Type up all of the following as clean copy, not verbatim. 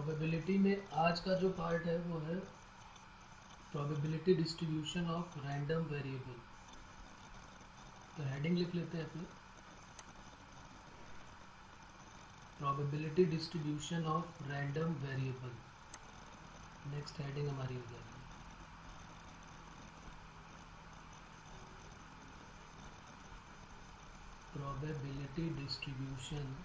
Probability में आज का जो पार्ट है वो है probability distribution of random variable. तो हेडिंग लिख लेते हैं अपनी, probability distribution of random variable. Next heading हमारी हो जाएगी प्रोबेबिलिटी डिस्ट्रीब्यूशन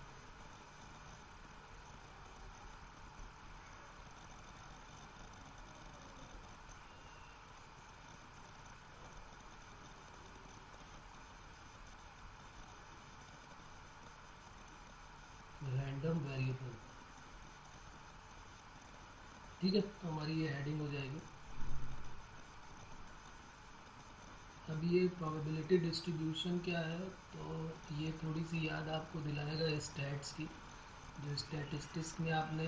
रैंडम वेरिएबल। ठीक है, तो हमारी ये हेडिंग हो जाएगी। अब ये प्रोबेबिलिटी डिस्ट्रीब्यूशन क्या है, तो ये थोड़ी सी याद आपको दिलाएगा स्टैट्स की। जो स्टैटिस्टिक्स में आपने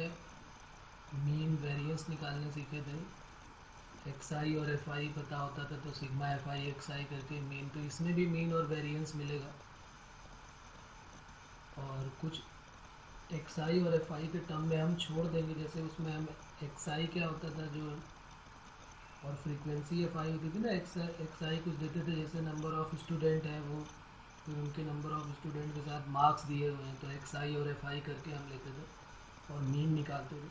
मीन वेरिएंस निकालने सीखे थे, एक्स आई और एफ आई पता होता था, तो सिग्मा एफ आई एक्स आई करके मीन, तो इसमें भी मीन और वेरिएंस मिलेगा। और कुछ एक्स आई और एफ आई के टर्म में हम छोड़ देंगे, जैसे उसमें हम एक्स आई क्या होता था जो, और फ्रीक्वेंसी एफ आई होती थी ना, एक्स आई कुछ देते थे, जैसे नंबर ऑफ़ स्टूडेंट है वो, फिर उनके नंबर ऑफ़ स्टूडेंट के साथ मार्क्स दिए हुए हैं, तो एक्स आई और एफ आई करके हम लेते थे और मीन निकालते थे।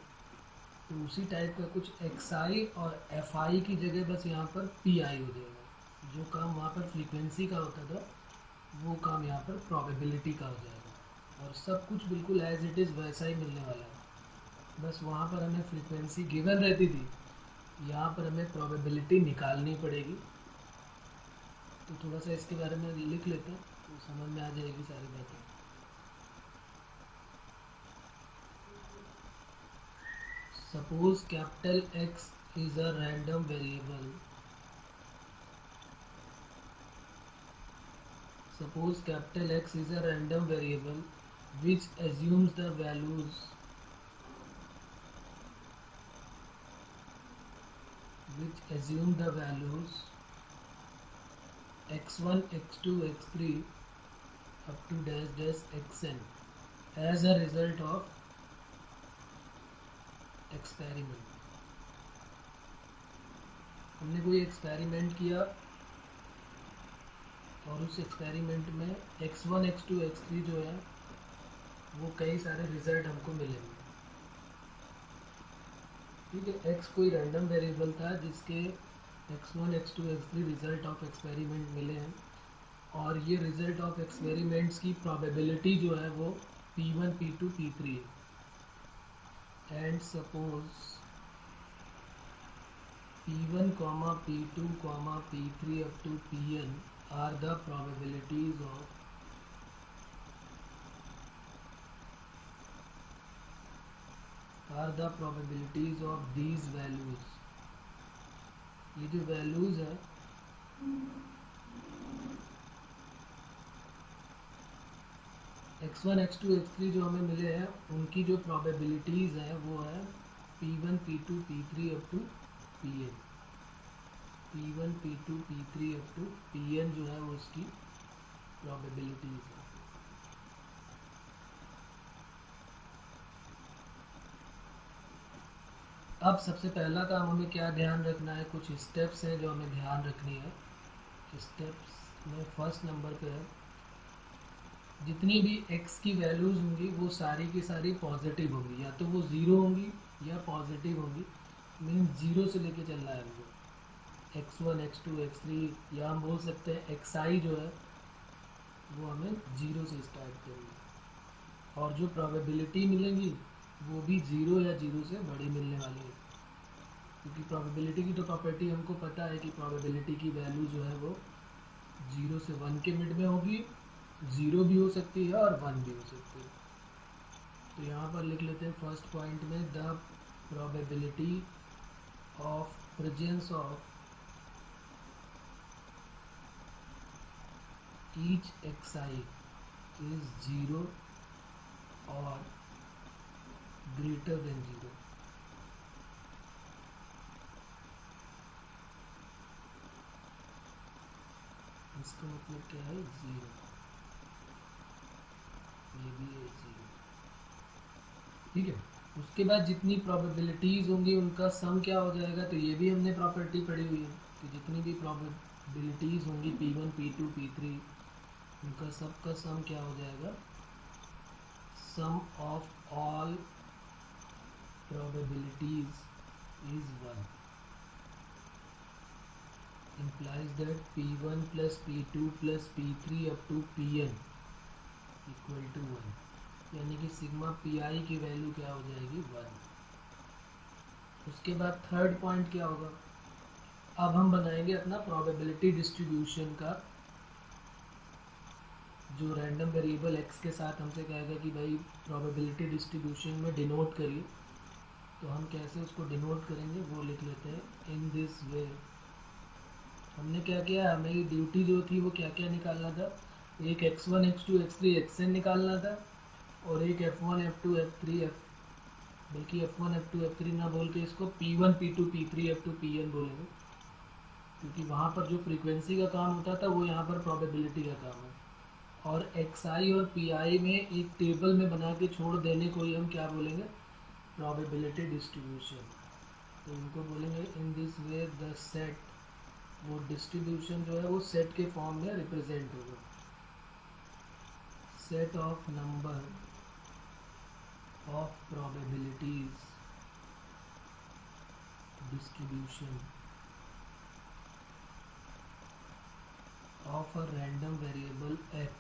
तो उसी टाइप का कुछ एक्स आई और एफ आई की जगह बस यहाँ पर पी आई हो जाएगा। जो काम वहाँ पर फ्रीक्वेंसी का होता था वो काम यहाँ पर प्रोबेबिलिटी का हो जाएगा, और सब कुछ बिल्कुल एज इट इज़ वैसा ही मिलने वाला है। बस वहाँ पर हमें फ्रीक्वेंसी गिवन रहती थी, यहाँ पर हमें प्रोबेबिलिटी निकालनी पड़ेगी। तो थोड़ा सा इसके बारे में लिख लेते हैं तो समझ में आ जाएगी सारी बातें। Suppose capital x is a random variable. Suppose capital x is a random variable which assumes the values x1 x2 x3 up to dash dash xn as a result of experiment। हमने कोई experiment किया और उस experiment में x1 x2 x3 जो है वो कई सारे रिजल्ट हमको मिलेंगे। ठीक है, x कोई रैंडम वेरिएबल था जिसके x1 x2 x3 result of experiment मिले हैं, और ये रिजल्ट ऑफ एक्सपेरिमेंट्स की प्रोबेबिलिटी जो है वो p1 p2 p3 है। And suppose p1 p2 p3 up to pn are the probabilities of these values। ये जो वैल्यूज है x1 x2 x3 जो हमें मिले हैं उनकी जो प्रोबेबिलिटीज़ हैं वो है p1 p2 p3 up to pn। p1 p2 p3 up to pn जो है वो उसकी प्रोबेबिलिटीज़ है। अब सबसे पहला काम हमें क्या ध्यान रखना है, कुछ स्टेप्स हैं जो हमें ध्यान रखनी है। स्टेप्स में फर्स्ट नंबर पे है, जितनी भी x की वैल्यूज़ होंगी वो सारी की सारी पॉजिटिव होंगी, या तो वो ज़ीरो होंगी या पॉजिटिव होंगी। मीन्स ज़ीरो से लेके चलना है हमको, x1 x2 x3, या हम बोल सकते हैं xi जो है वो हमें ज़ीरो से स्टार्ट करेंगे, और जो प्रोबेबिलिटी मिलेंगी वो भी ज़ीरो या ज़ीरो से बड़ी मिलने वाली है। क्योंकि प्रोबेबिलिटी की तो प्रॉपर्टी हमको पता है कि प्रोबेबिलिटी की वैल्यू जो है वो 0 से 1 के मिड में होगी, 0 भी हो सकती है और 1 भी हो सकती है। तो यहाँ पर लिख लेते हैं फर्स्ट पॉइंट में, the probability of presence of each xi is 0 और ग्रेटर देन 0। इसका मतलब क्या है, 0। ये भी है 0। ठीक है, उसके बाद जितनी प्रोबेबिलिटीज़ होंगी उनका सम क्या हो जाएगा, तो ये भी हमने प्रॉपर्टी पढ़ी हुई है कि जितनी भी प्रोबेबिलिटीज़ होंगी P1 P2 P3 उनका सब का सम क्या हो जाएगा, sum of all probabilities is 1 implies that P1 plus P2 plus P3 up to Pn equal to 1, यानी कि सिग्मा Pi की वैल्यू क्या हो जाएगी 1। उसके बाद थर्ड पॉइंट क्या होगा, अब हम बनाएंगे अपना प्रोबेबिलिटी डिस्ट्रीब्यूशन का, जो रैंडम वेरिएबल x के साथ हमसे कहेगा कि भाई प्रोबेबिलिटी डिस्ट्रीब्यूशन में डिनोट करिए, तो हम कैसे उसको डिनोट करेंगे वो लिख लेते हैं इन दिस वे। हमने क्या किया, हमें ड्यूटी जो थी वो क्या क्या निकालना था, एक x1 x2 x3 xn निकालना था और एक f1 f2 f3 बल्कि f1 f2 f3 ना बोल के इसको P1 P2 P3 f2 Pn बोलेंगे, क्योंकि वहाँ पर जो फ्रीक्वेंसी का काम होता था वो यहाँ पर प्रोबेबिलिटी का काम है। और xi और pi में एक टेबल में बना के छोड़ देने को ही हम क्या बोलेंगे, प्रोबेबिलिटी डिस्ट्रीब्यूशन। तो इनको बोलेंगे in this way the set, वो डिस्ट्रीब्यूशन जो है वो सेट के फॉर्म में रिप्रेजेंट होगा, set of number of probabilities distribution of a random variable x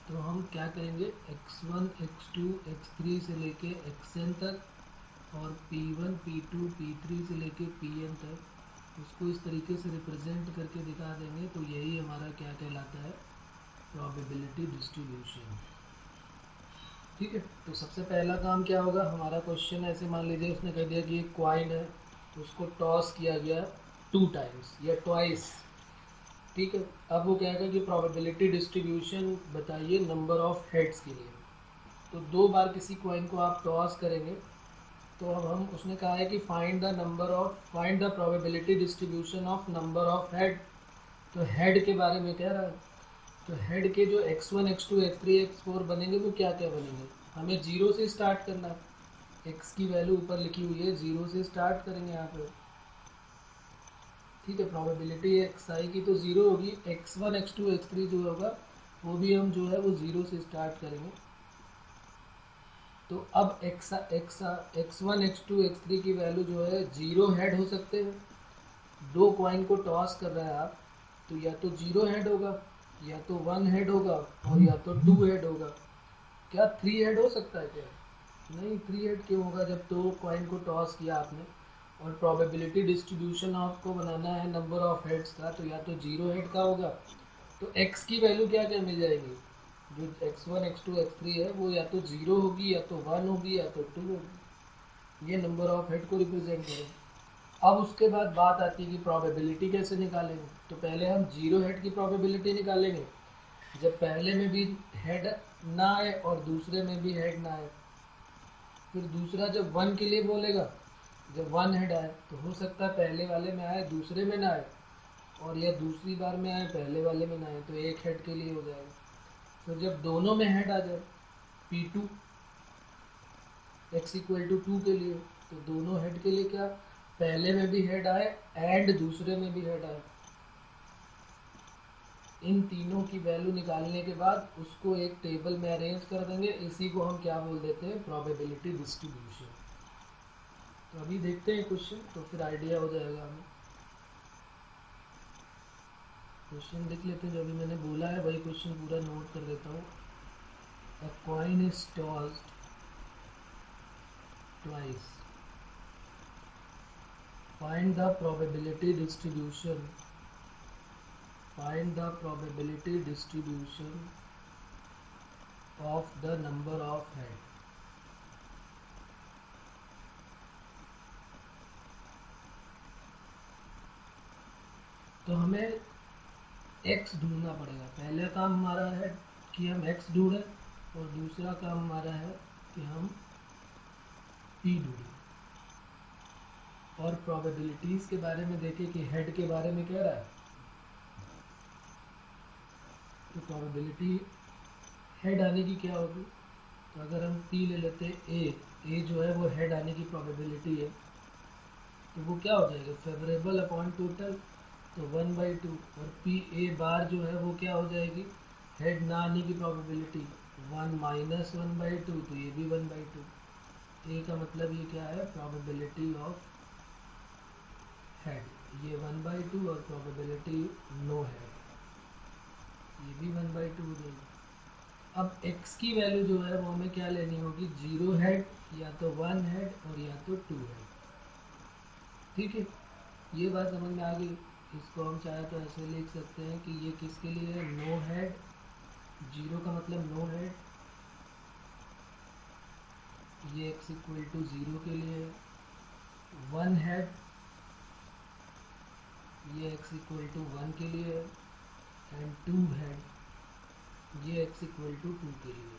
तो हम क्या करेंगे, x1 x2 x3 से लेके xn तक और P1 P2 P3 से लेके Pn तक उसको इस तरीके से रिप्रेजेंट करके दिखा देंगे, तो यही हमारा क्या कहलाता है, प्रोबेबिलिटी डिस्ट्रीब्यूशन। ठीक है, तो सबसे पहला काम क्या होगा, हमारा क्वेश्चन ऐसे मान लीजिए उसने कह दिया कि एक क्वाइन है, उसको टॉस किया गया 2 टाइम्स या ट्वाइस। ठीक है, अब वो कहेगा कि प्रोबेबिलिटी डिस्ट्रीब्यूशन बताइए नंबर ऑफ हेड्स के लिए। तो 2 बार किसी कॉइन को आप टॉस करेंगे, तो अब हम उसने कहा है कि find the probability distribution of number of head. तो हेड के बारे में कह रहा है, तो हेड के जो x1 x2 x3 x4 बनेंगे वो क्या क्या बनेंगे, हमें 0 से स्टार्ट करना है। x की वैल्यू ऊपर लिखी हुई है, 0 से स्टार्ट करेंगे यहाँ पे। ठीक है, प्रोबेबिलिटी xi की तो 0 होगी, x1 x2 x3 जो होगा वो भी हम जो है वो 0 से स्टार्ट करेंगे। तो अब x1 x2 x3 की वैल्यू जो है 0 हेड हो सकते हैं। 2 कॉइन को टॉस कर रहे हैं आप, तो या तो 0 हेड होगा, या तो 1 हेड होगा, और या तो 2 हेड होगा। क्या 3 हेड हो सकता है क्या? नहीं, 3 हेड क्यों होगा जब 2 कॉइन को टॉस किया आपने और प्रोबेबिलिटी डिस्ट्रीब्यूशन आपको बनाना है नंबर ऑफ हेड्स का, तो या तो 0 हेड का होगा। तो x की वैल्यू क्या क्या मिल जाएगी, जो x1 x2 x3 है वो या तो 0 होगी, या तो 1 होगी, या तो 2 होगी। ये नंबर ऑफ हेड को रिप्रेजेंट करें। अब उसके बाद बात आती है कि प्रोबेबिलिटी कैसे निकालेंगे। तो पहले हम 0 हेड की प्रोबेबिलिटी निकालेंगे, जब पहले में भी हेड ना आए और दूसरे में भी हेड ना आए। फिर दूसरा जब 1 के लिए बोलेगा, जब 1 हेड आए तो हो सकता है पहले वाले में आए दूसरे में ना आए, और या दूसरी बार में आए पहले वाले में ना आए, तो 1 हेड के लिए हो जाएगा। फिर जब दोनों में हेड आ जाए, P2 x = 2 के लिए, तो दोनों हेड के लिए क्या, पहले में भी हेड आए एंड दूसरे में भी हेड आए। इन तीनों की वैल्यू निकालने के बाद उसको एक टेबल में अरेंज कर देंगे। इसी को हम क्या बोल देते हैं, प्रोबेबिलिटी डिस्ट्रीब्यूशन। तो अभी देखते हैं क्वेश्चन, तो फिर आइडिया हो जाएगा हमें। क्वेश्चन देख लेते हैं, जो अभी मैंने बोला है वही क्वेश्चन पूरा नोट कर देता हूँ। अ coin is tossed twice, find the probability distribution, find the probability distribution of the number of head. तो हमें x ढूंढना पड़ेगा। पहला काम हमारा है कि हम x ढूंढें, और दूसरा काम हमारा है कि हम पी ढूंढे। और प्रोबेबिलिटीज़ के बारे में देखें कि हेड के बारे में कह रहा है, तो प्रोबेबिलिटी हेड आने की क्या होगी, तो अगर हम पी ले लेते हैं ए जो है वो हेड आने की प्रोबेबिलिटी है, तो वो क्या हो जाएगा, फेवरेबल अपॉन टोटल, तो 1/2। और पी ए बार जो है वो क्या हो जाएगी, हेड ना आने की प्रोबेबिलिटी 1 माइनस 1/2, तो ये भी 1/2। ए का मतलब ये क्या है, प्रोबेबिलिटी ऑफ हेड, ये 1/2 और प्रोबेबिलिटी नो हेड, ये भी 1/2 हो जाएगी। अब x की वैल्यू जो है वो हमें क्या लेनी होगी, 0 हेड या तो 1 हेड और या तो 2 हेड। ठीक है, ये बात समझ में आ गई। इसको हम चाहे तो ऐसे लिख सकते हैं कि ये किसके लिए है, नो हेड, 0 का मतलब नो हेड, ये x इक्वल टू 0 के लिए है, 1 हेड, ये x इक्वल टू 1 के लिए है, एंड 2 हेड, ये x इक्वल टू 2 के लिए।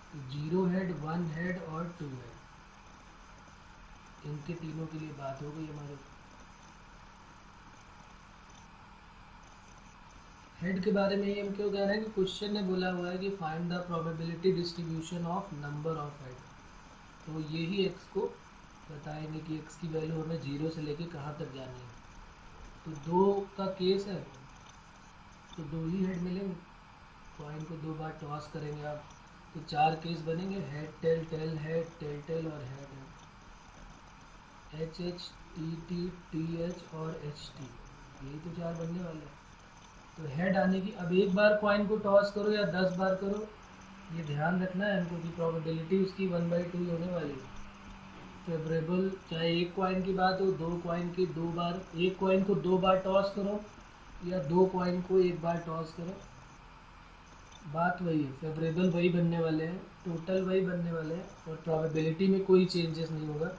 तो 0 हेड, 1 हेड और 2 हेड, इनके तीनों के लिए बात हो गई हमारे। हेड के बारे में ये हम क्यों कह रहे हैं कि क्वेश्चन ने बोला हुआ है कि find the probability distribution of number of head, तो यही x को बताएंगे कि x की वैल्यू हमें 0 से लेके कहाँ तक जानी है। तो 2 का केस है तो 2 ही हेड मिलेंगे, कॉइन को 2 बार टॉस करेंगे आप, तो 4 केस बनेंगे, head tail, tail head, tail tail और head head, H H T T T H और एच टी, यही तो 4 बनने वाले हैं। तो हेड आने की, अब एक बार कॉइन को टॉस करो या 10 बार करो, ये ध्यान रखना है हमको कि प्रोबेबिलिटी उसकी 1/2 होने वाली है। फेवरेबल, चाहे एक कॉइन की बात हो, 2 कॉइन की 2 बार, एक कॉइन को 2 बार टॉस करो या 2 कॉइन को 1 बार टॉस करो, बात वही है, फेवरेबल वही बनने वाले हैं, टोटल वही बनने वाले हैं, और प्रोबेबिलिटी में कोई चेंजेस नहीं होगा,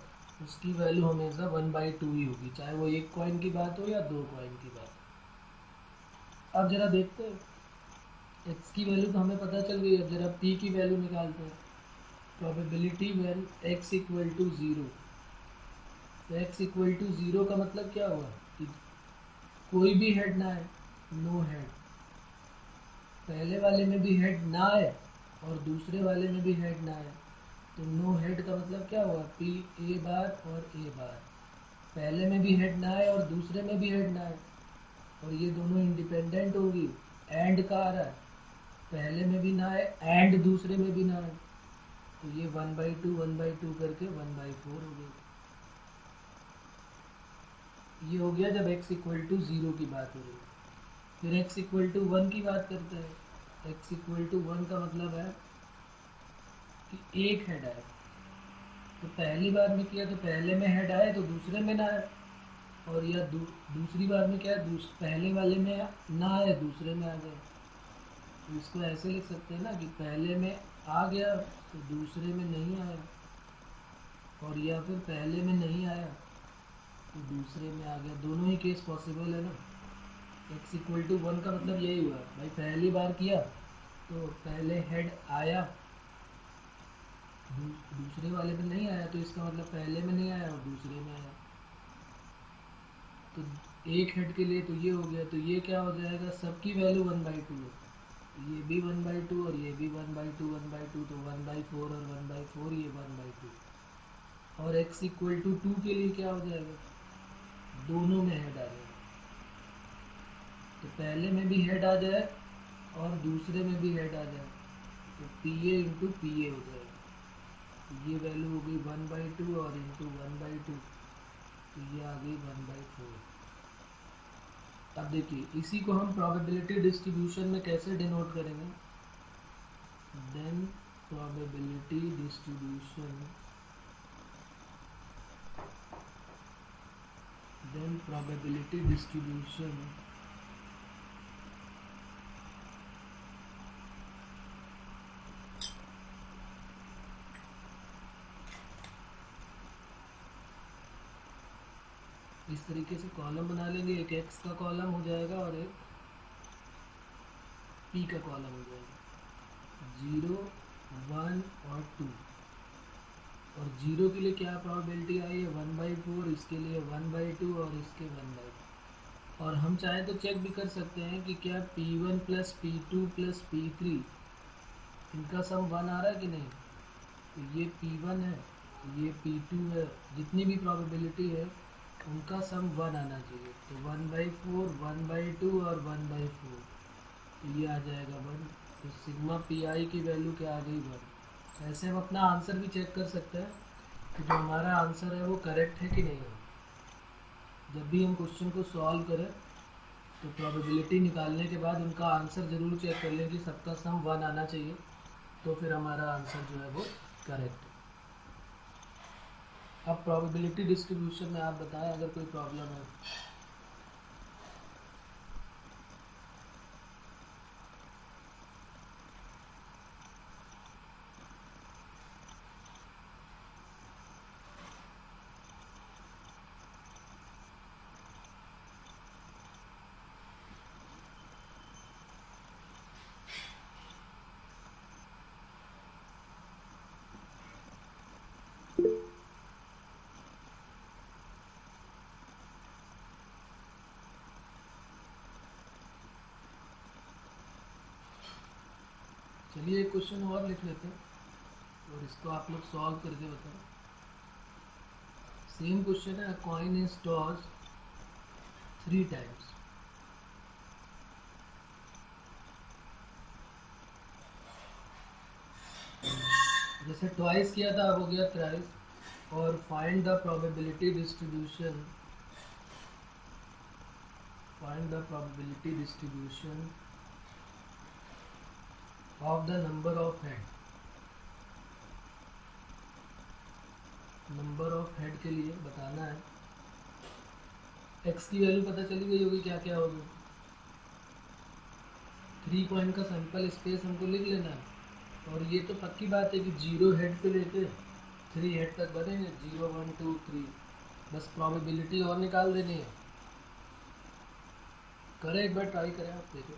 उसकी वैल्यू हमेशा 1/2 ही होगी, चाहे वो एक कॉइन की बात हो या 2 कॉइन की बात हो। अब जरा देखते हैं, x की वैल्यू तो हमें पता चल गई, अब जरा p की वैल्यू निकालते हैं। Probability when x equal to 0, तो x इक्वल टू 0 का मतलब क्या हुआ कि कोई भी हेड ना है, नो हेड, पहले वाले में भी हेड ना है और दूसरे वाले में भी हेड ना है, तो नो हेड का मतलब क्या हुआ, पी ए बार और ए बार, पहले में भी हेड ना है और दूसरे में भी हेड ना है, और ये दोनों इंडिपेंडेंट होगी, एंड का आ रहा है, पहले में भी ना है एंड दूसरे में भी ना है, तो ये 1/2 करके 1/4 हो गई। ये हो गया जब x इक्वल टू 0 की बात हो रही है। फिर x इक्वल टू 1 की बात करते हैं। x इक्वल टू 1 का मतलब है कि एक हेड आए, तो पहली बार में किया तो पहले में हेड आए तो दूसरे में ना आए, और या दूसरी बार में क्या है, पहले वाले में ना आए दूसरे में आ गए, तो इसको ऐसे लिख सकते हैं ना कि पहले में आ गया तो दूसरे में नहीं आया, और या फिर पहले में नहीं आया तो दूसरे में आ गया, दोनों ही केस पॉसिबल है ना। x इक्वल टू 1 का मतलब यही हुआ भाई, पहली बार किया तो पहले हेड आया, दूसरे वाले में नहीं आया, तो इसका मतलब पहले में नहीं आया और दूसरे में आया, तो एक हेड के लिए तो ये हो गया, तो ये क्या हो जाएगा, सबकी वैल्यू 1/2 है, तो ये भी 1/2 और ये भी 1/2, 1/2 तो 1/4 और 1/4 ये 1/2, और x इक्वल टू 2 के लिए क्या हो जाएगा, दोनों में हेड आ जाएगा, तो पहले में भी हेड आ जाए और दूसरे में भी हेड आ जाए, तो PA इंटू PA हो जाएगा, तो ये वैल्यू हो गई 1/2 और इंटू 1/2, तो ये आ गई 1/4। अब देखिए इसी को हम प्रोबेबिलिटी डिस्ट्रीब्यूशन में कैसे डिनोट करेंगे, then probability distribution, then probability distribution इस तरीके से कॉलम बना लेंगे, एक x का कॉलम हो जाएगा और एक p का कॉलम हो जाएगा, 0 1 और 2, और 0 के लिए क्या प्रोबेबिलिटी आई है 1/4, इसके लिए 1/2 और इसके 1/2। और हम चाहें तो चेक भी कर सकते हैं कि क्या P1 plus P2 plus P3 इनका सम 1 आ रहा है कि नहीं। तो ये P1 है, ये P2 है, जितनी भी प्रोबेबिलिटी है उनका सम 1 आना चाहिए। तो 1/4, 1/2 और 1/4, तो ये आ जाएगा 1। तो सिग्मा PI की वैल्यू क्या आ गई 1। ऐसे हम अपना आंसर भी चेक कर सकते हैं कि जो हमारा आंसर है वो करेक्ट है कि नहीं है। जब भी हम क्वेश्चन को सॉल्व करें तो प्रोबेबिलिटी निकालने के बाद उनका आंसर ज़रूर चेक कर लें कि सबका सम 1 आना चाहिए, तो फिर हमारा आंसर जो है वो करेक्ट है। अब प्रोबेबिलिटी डिस्ट्रीब्यूशन में आप बताएं अगर कोई प्रॉब्लम है। चलिए एक क्वेश्चन और लिख लेते हैं और इसको आप लोग सॉल्व करके बताओ। सेम क्वेश्चन है, कॉइन इज टॉस्ड 3 टाइम्स। जैसे ट्वाइस किया था अब हो गया थ्राइस। और find the probability distribution, find the probability distribution of the number of head. Number of head के लिए बताना है। एक्स की वैल्यू पता चली गई होगी, क्या क्या होगी। 3 कॉइन का सैंपल स्पेस हमको लिख लेना है। और ये तो पक्की बात है कि 0 हेड से लेके 3 हेड तक बनेंगे, 0 1 2 3। बस प्रोबेबिलिटी और निकाल देनी है। करें एक बार, ट्राई करें आप, देखो।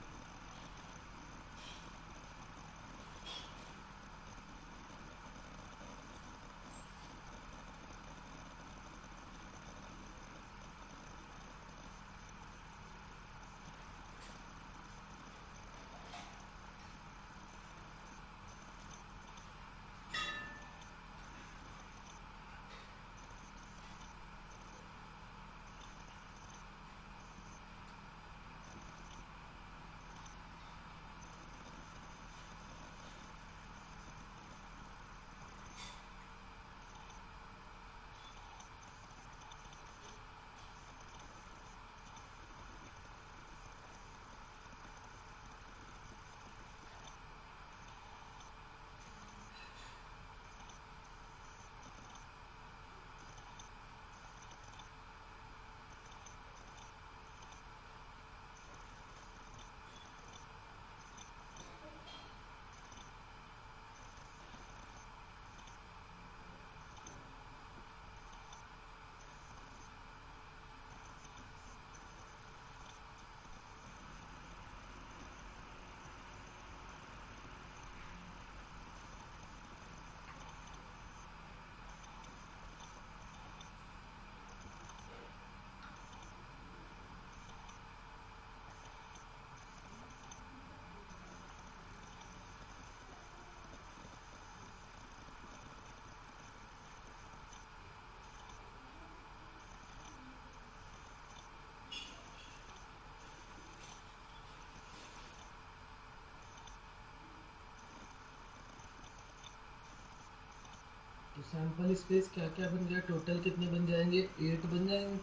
तो सैंपल स्पेस क्या क्या बन गया, टोटल कितने बन जाएंगे, 8 बन जाएंगे।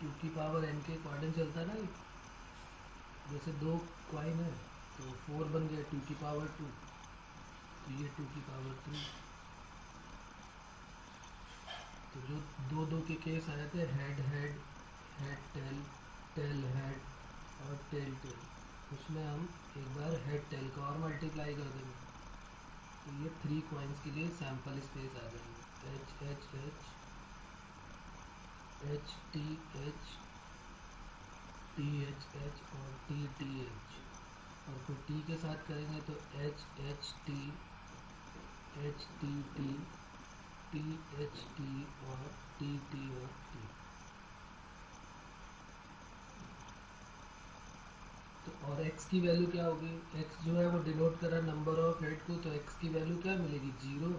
2 की पावर n के अकॉर्डिंग चलता है ना। जैसे 2 कॉइन है तो 4 बन गया, 2 की पावर 2, तो ये 2 की पावर 3। तो जो 2 के केस आए थे, head head, head tail, tail head और टेल टेल, उसमें हम एक बार हेड टेल का और मल्टीप्लाई कर देंगे। तो ये 3 कॉइन्स के लिए सैंपल स्पेस आ जाएंगे, H H H, H T H, T H H और टी टी एच। और फिर टी के साथ करेंगे तो H H T, H T T, T H T और टी टी और टी। तो और x की वैल्यू क्या होगी, x जो है वो डिनोट कर रहा है नंबर ऑफ हेड को, तो x की वैल्यू क्या मिलेगी, 0,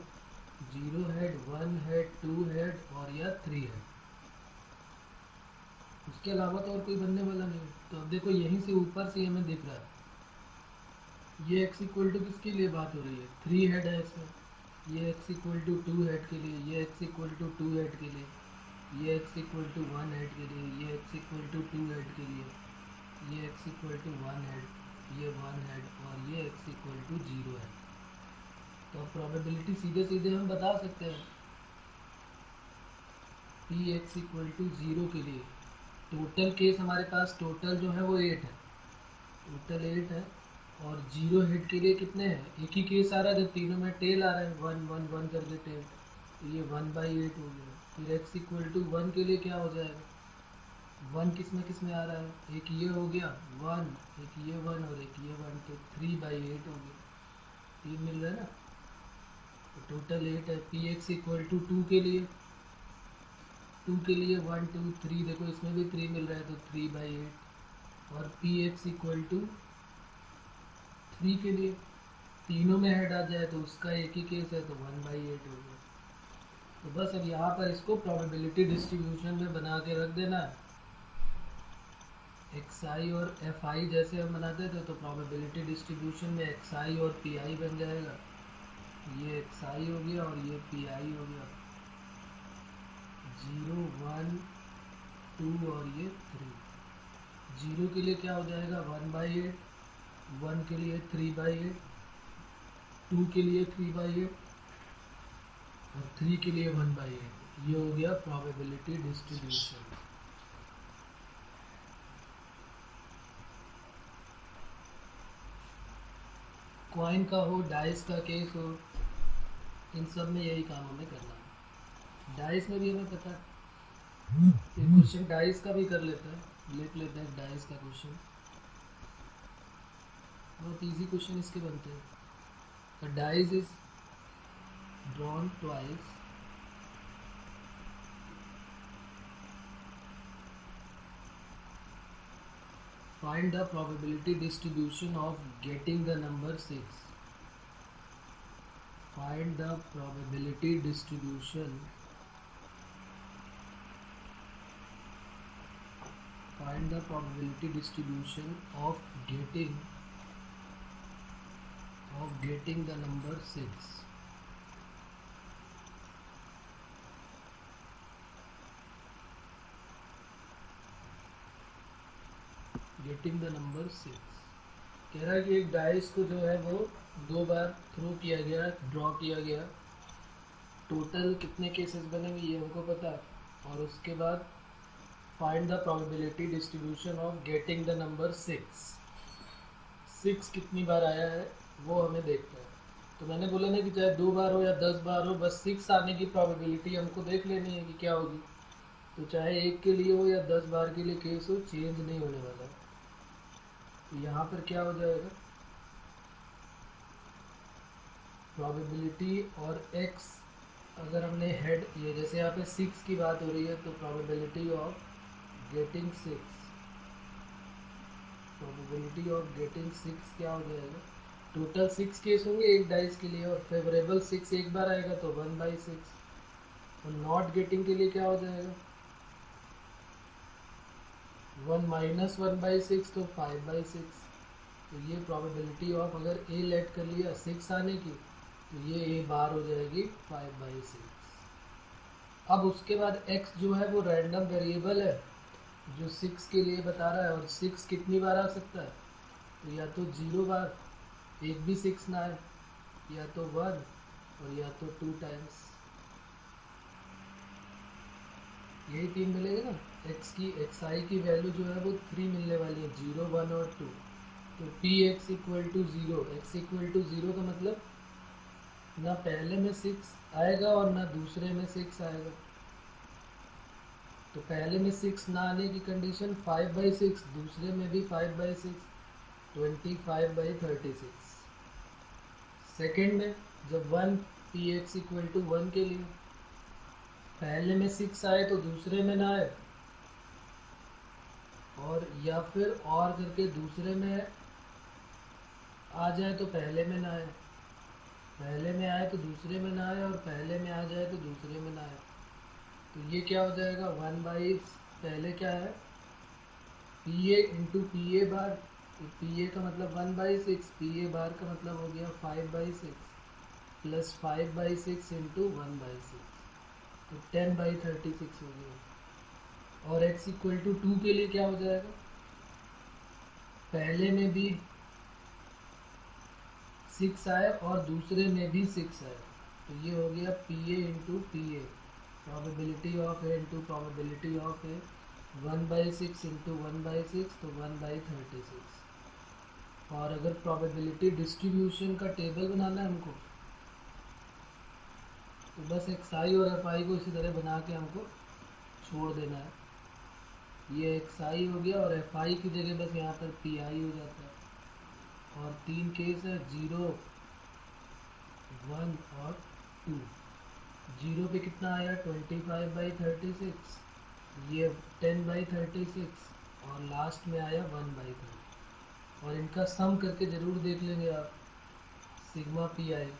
0 हेड, 1 हेड, 2 हेड और या 3 हेड। उसके अलावा तो और कोई बनने वाला नहीं। तो अब देखो यहीं से ऊपर से हमें दिख रहा है ये x इक्वल टू किसके लिए बात हो रही है, 3 हेड है इसमें, ये x इक्वल टू 2 हेड के लिए, ये x इक्वल टू 2 हेड के लिए, ये x इक्वल टू 1 हेड के लिए, ये x इक्वल टू 2 हेड के लिए, ये x इक्वल टू 1 हेड, ये 1 हेड और ये x इक्वल टू 0 है। तो अब प्रोबेबिलिटी सीधे सीधे हम बता सकते हैं, पी एक्स इक्वल टू 0 के लिए टोटल केस हमारे पास टोटल जो है वो 8 है, टोटल 8 है, और 0 हेड के लिए कितने हैं, एक ही केस आ रहा है जब तीनों में टेल आ रहा है, 1 1 1 करके टेल, तो ये 1/8 हो गया। फिर x इक्वल टू 1 के लिए क्या हो जाएगा, 1 किस में आ रहा है, एक ये हो गया 1, एक ये 1 और एक ये 1, तो 3/8 हो गया, 3 मिल रहा है ना, तो टोटल 8 है। पी एक्स इक्वल टू 2 के लिए, 2 के लिए 1 2 3, देखो इसमें भी 3 मिल रहा है तो 3/8, और पी एक्स इक्वल टू 3 के लिए तीनों में हेड आ जाए तो उसका एक ही केस है तो 1/8 हो गया। तो बस अब यहाँ पर इसको प्रोबेबिलिटी डिस्ट्रीब्यूशन में बना के रख देना है, xi और fi जैसे हम बनाते थे, तो प्रोबेबिलिटी डिस्ट्रीब्यूशन में xi और pi बन जाएगा, ये xi हो गया और ये pi हो गया, 0 1 2 और ये 3। 0 के लिए क्या हो जाएगा 1/8, 1 के लिए 3/8, 2 के लिए 3/8 और 3 के लिए 1/8। ये हो गया प्रोबेबिलिटी डिस्ट्रीब्यूशन। कॉइन का हो, डाइस का केस हो, इन सब में यही काम हमें करना है। डाइस में भी हमें पता है, क्वेश्चन डाइस का भी कर लेते हैं, लिख लेते हैं डाइस का क्वेश्चन, बहुत इजी क्वेश्चन इसके बनते हैं। The dice is drawn twice find the probability distribution of getting the number 6. Find the probability distribution of getting the number 6. Getting the number 6 कह रहा है कि एक डाइस को जो है वो 2 बार थ्रो किया गया, ड्रॉ किया गया, टोटल कितने केसेस बनेंगे ये हमको पता है, और उसके बाद find the probability distribution of getting the number 6। 6 कितनी बार आया है वो हमें देखना है। तो मैंने बोला ना कि चाहे 2 बार हो या 10 बार हो, बस 6 आने की प्रोबेबिलिटी हमको देख लेनी है कि क्या होगी। तो चाहे 1 के लिए हो या 10 बार के लिए केस हो, चेंज नहीं होने वाला। तो यहाँ पर क्या हो जाएगा, प्रोबेबिलिटी और x अगर हमने हेड, ये जैसे यहाँ पे 6 की बात हो रही है, तो प्रोबेबिलिटी ऑफ गेटिंग 6 क्या हो जाएगा, टोटल 6 केस होंगे एक डाइस के लिए, और फेवरेबल 6 एक बार आएगा तो 1/6, और नॉट गेटिंग के लिए क्या हो जाएगा 1 - 1/6 तो 5/6। तो ये प्रोबेबिलिटी ऑफ, अगर ए लेट कर लिया 6 आने की, तो ये ए बार हो जाएगी 5/6। अब उसके बाद x जो है वो रैंडम वेरिएबल है जो 6 के लिए बता रहा है, और 6 कितनी बार आ सकता है, तो या तो 0 बार, एक भी 6 ना है, या तो 1 और या तो 2 टाइम्स, यही 3 मिलेगा ना। xi की वैल्यू जो है वो 3 मिलने वाली है, 0 1 और 2। तो P X equal to 0, X equal to 0 का मतलब ना पहले में 6 आएगा और ना दूसरे में 6 आएगा। तो पहले में 6 ना आने की कंडीशन 5/6, दूसरे में भी 5/6, 25/36। सेकेंड में जब 1 पी एक्स इक्वल टू 1 के लिए, पहले में 6 आए तो दूसरे में ना आए, और या फिर और करके दूसरे में आ जाए तो पहले में ना आए, पहले में आए तो दूसरे में ना आए, और पहले में आ जाए तो दूसरे में ना आए। तो ये क्या हो जाएगा, 1 बाई, पहले क्या है P A into P A bar, तो पी ए का मतलब 1/6, पी ए बार का मतलब हो गया 5/6 प्लस 5/6 इंटू 1/6, तो 10/36 हो गया। और x इक्वल टू 2 के लिए क्या हो जाएगा, पहले में भी 6 आए और दूसरे में भी 6 आए, तो ये हो गया P A into P A, probability of A into probability of A, 1/6 into 1/6 तो 1/36। और अगर प्रोबेबिलिटी डिस्ट्रीब्यूशन का टेबल बनाना है हमको, तो बस एक्स आई और एफ आई को इसी तरह बना के हमको छोड़ देना है। ये एक्स आई हो गया और एफ आई की जगह बस यहाँ पर पी आई हो जाता है। और 3 केस है, 0, 1 और 2। 0 पे कितना आया 25/36, ये 10/36, और लास्ट में आया 1/30। और इनका सम करके ज़रूर देख लेंगे आप, सिग्मा पी आई,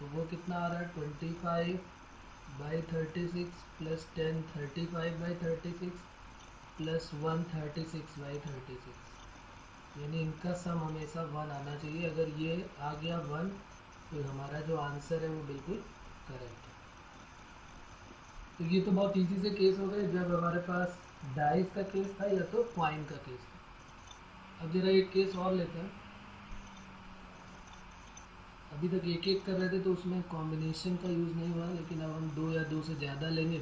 तो वो कितना आ रहा है 25/36 प्लस 10 35/36 प्लस 1 36/36, यानी इनका सम हमेशा 1 आना चाहिए। अगर ये आ गया 1 तो हमारा जो आंसर है वो बिल्कुल करेक्ट है। तो ये तो बहुत इजी से केस हो गए जब हमारे पास डाइस का केस था या तो क्वाइन का केस था। अब जरा एक केस और लेते हैं। अभी तक एक एक कर रहे थे तो उसमें कॉम्बिनेशन का यूज़ नहीं हुआ, लेकिन अब हम 2 या 2 से ज़्यादा लेंगे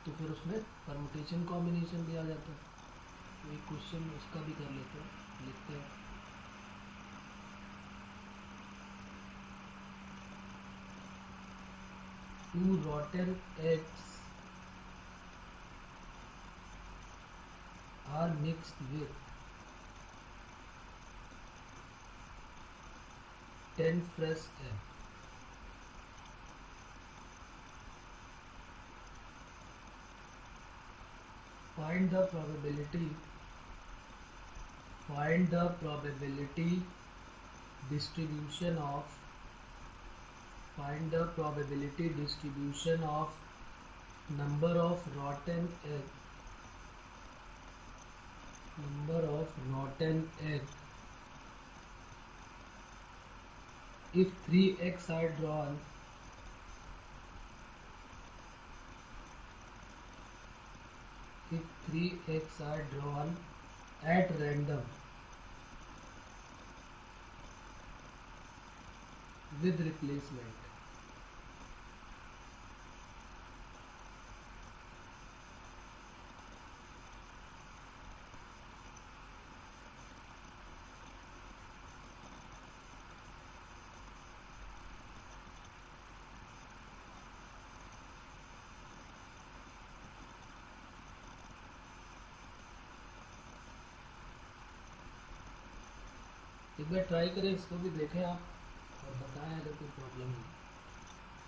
तो फिर उसमें परमुटेशन कॉम्बिनेशन भी आ जाता है। तो एक क्वेश्चन उसका भी कर लेते हैं, लिखते हैं। Two rotten eggs are mixed with 10 fresh eggs. Find the probability distribution of number of rotten egg if 3 eggs are drawn at random with replacement. एक बार ट्राई करें, इसको भी देखें आप और बताएं अगर कोई प्रॉब्लम है।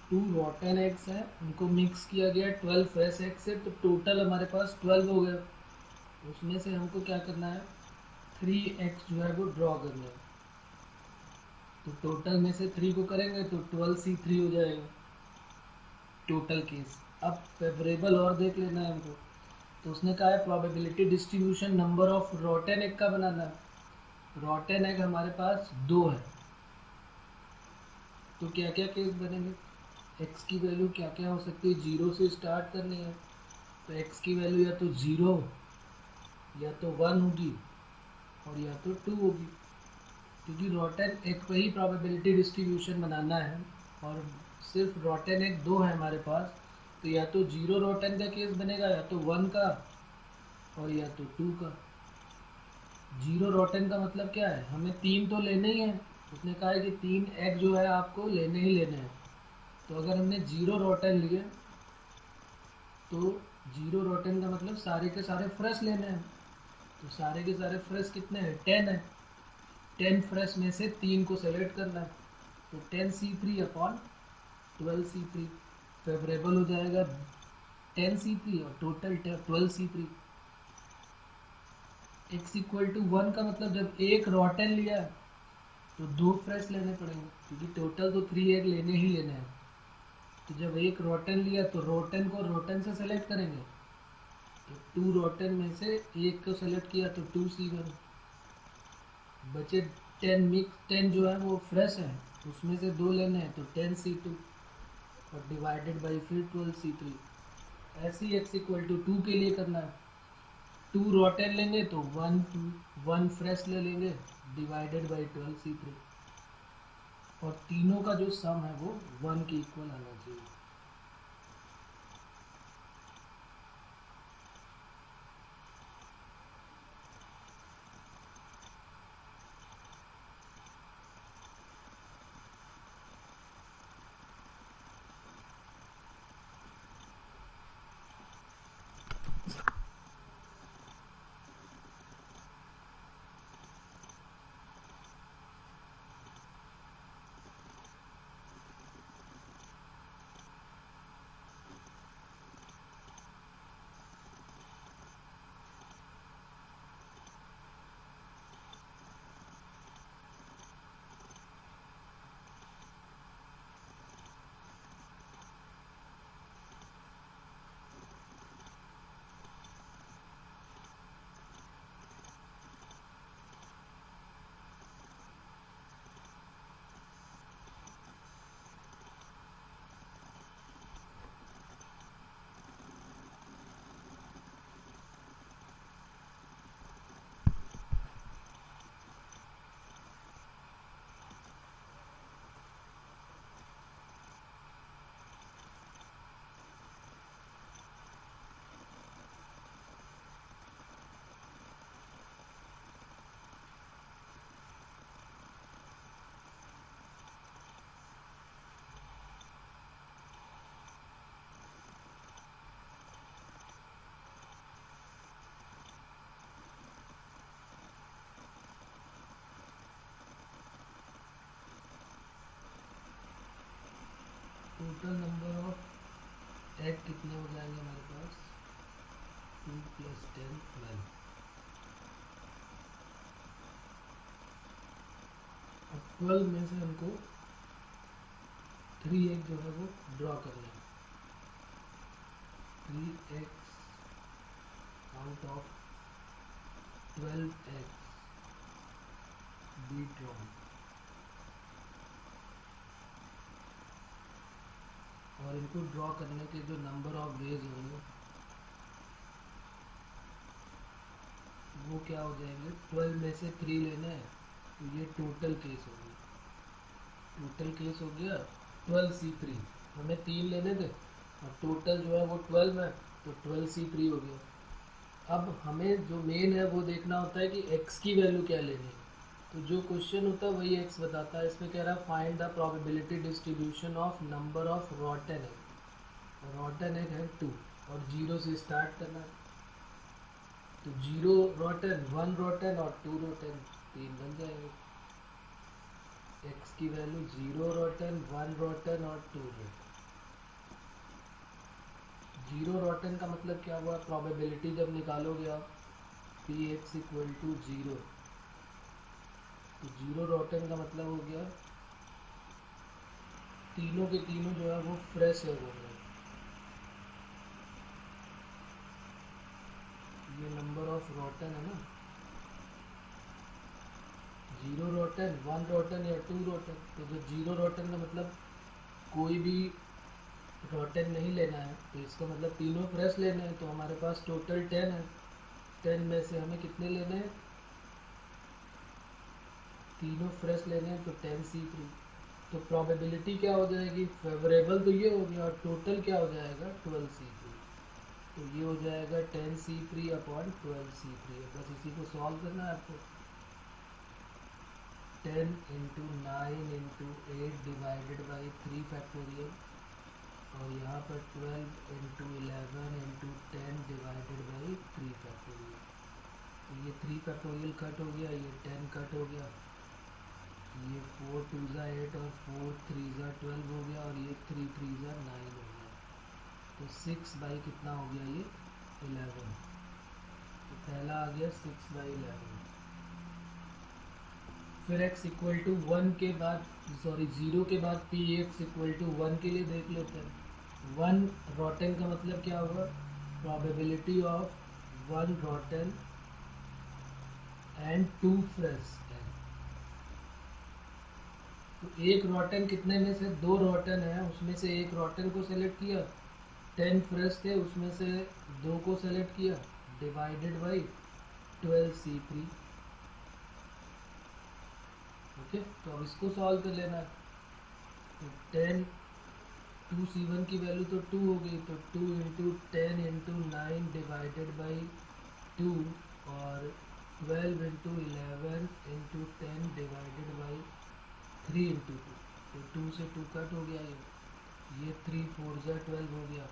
2 रॉटन एग्स हैं, उनको मिक्स किया गया 12 फ्रेश एग से, तो टोटल हमारे पास 12 हो गए। उसमें से हमको क्या करना है, 3 एग्स जो है वो ड्रॉ करना है। तो टोटल में से 3 को करेंगे तो 12C3 हो जाएगा टोटल केस। अब फेवरेबल और देख लेना है हमको, तो उसने कहा है probability distribution number of रॉटन egg का बनाना है। रॉटन एग हमारे पास 2 है, तो क्या क्या केस बनेंगे, x की वैल्यू क्या क्या हो सकती है, 0 से स्टार्ट करनी है, तो x की वैल्यू या तो 0 या तो 1 होगी और या तो 2 होगी, क्योंकि रॉटन एग पे ही प्रोबेबिलिटी डिस्ट्रीब्यूशन बनाना है और सिर्फ रॉटन एग 2 है हमारे पास, तो या तो 0 रॉटन का केस बनेगा या तो 1 का और या तो 2 का। 0 रॉटन का मतलब क्या है, हमें 3 तो लेने ही है, उसने कहा है कि 3 एग जो है आपको लेने ही लेने हैं। तो अगर हमने 0 रॉटन लिए तो 0 रॉटन का मतलब सारे के सारे फ्रेश लेने हैं, तो सारे के सारे फ्रेश कितने हैं, 10 है। 10 फ्रेश में से 3 को सेलेक्ट करना है, तो 10C3 अपॉन 12C3 फेवरेबल हो जाएगा 10C3 और total 12C3। x equal to 1 का मतलब जब एक रॉटन लिया तो 2 फ्रेश लेने पड़ेंगे, क्योंकि टोटल तो 3 एग लेने ही लेने हैं। तो जब एक रोटन लिया तो रोटन को रोटन से सेलेक्ट करेंगे, तो 2 रोटन में से एक को सेलेक्ट किया तो 2C1 बचे। 10 जो है वो फ्रेश है, उसमें से 2 लेने हैं तो 10C2 और डिवाइडेड बाई फिर 12C3। ऐसे ही x इक्वल टू 2 के लिए करना है। 2 रोटन लेंगे तो 1 फ्रेश ले लेंगे डिवाइडेड बाई 12C3, और तीनों का जो सम है वो 1 के इक्वल आना चाहिए। टोटल नंबर ऑफ एग कितने हो जाएंगे हमारे पास? 2 + 10 12। अब 12 में से हमको 3 एग जो है वो ड्रॉ करना है। 3 eggs out of 12 eggs be drawn, और इनको ड्रॉ करने के जो नंबर ऑफ वेज होंगे वो क्या हो जाएंगे? 12 में से 3 लेना है तो ये टोटल केस हो गया। टोटल केस हो गया 12C3। हमें 3 लेने थे और टोटल जो है वो 12 है, तो 12C3 हो गया। अब हमें जो मेन है वो देखना होता है कि x की वैल्यू क्या लेनी है। तो जो क्वेश्चन होता है वही x बताता है। इसमें कह रहा है find the probability distribution of number of रॉटन egg. रॉटन egg है 2 और 0 से स्टार्ट करना है, तो 0 रॉटन, 1 रॉटन और 2 रॉटन, 3 बन जाएंगे। x की वैल्यू 0 रॉटन, 1 रॉटन और 2 रॉटन। 0 रॉटन का मतलब क्या हुआ? प्रोबेबिलिटी जब निकालोगे आप Px इक्वल टू 0, तो 0 रॉटन का मतलब हो गया तीनों के तीनों जो है वो फ्रेश है हो गए। ये नंबर ऑफ रॉटन है ना, 0 रॉटन, 1 रॉटन या 2 रॉटन। तो जो 0 रॉटन का मतलब कोई भी रॉटन नहीं लेना है, तो इसका मतलब तीनों फ्रेश लेने हैं। तो हमारे पास टोटल 10 है। 10 में से हमें कितने लेने हैं? तीनों फ्रेश लेने हैं, तो 10C3। तो प्रोबेबिलिटी क्या हो जाएगी? फेवरेबल तो ये हो गया, और टोटल क्या हो जाएगा? 12C3। तो ये हो जाएगा 10C3 अपॉन 12C3। बस इसी को सॉल्व करना है आपको। 10 × 9 × 8 डिवाइडेड बाई 3 फैक्टोरियल, और यहाँ पर 12 × 11 × 10 डिवाइडेड बाई 3 फैक्टोरियल। तो ये 3 फैक्टोरियल कट हो गया, ये 10 कट हो गया, ये 4 2 8 और 4 3 12 हो गया, और ये 3 3 9 हो गया। तो 6 बाई कितना हो गया ये 11, तो पहला आ गया 6/11। फिर x इक्वल टू 1 के बाद, सॉरी 0 के बाद पी एक्स इक्वल टू 1 के लिए देख लेते हैं। 1 रॉटन का मतलब क्या होगा, प्रोबेबिलिटी ऑफ 1 रॉटन एंड 2 फ्रेश है। तो एक रॉटन कितने में से, 2 रॉटन है, उसमें से एक रॉटन को सेलेक्ट किया, 10 फ्रेश थे उसमें से 2 को सेलेक्ट किया, डिवाइडेड बाई 12C3। ओके, तो अब इसको सॉल्व कर लेना है। तो 10 2C1 की वैल्यू तो 2 हो गई, तो 2 इंटू 10 इंटू 9 डिवाइडेड बाई 2 और 12 into 11 into 10 divided by 3 into 2। तो 2 से 2 कट हो गया, ये 3 4 जा 12 हो गया,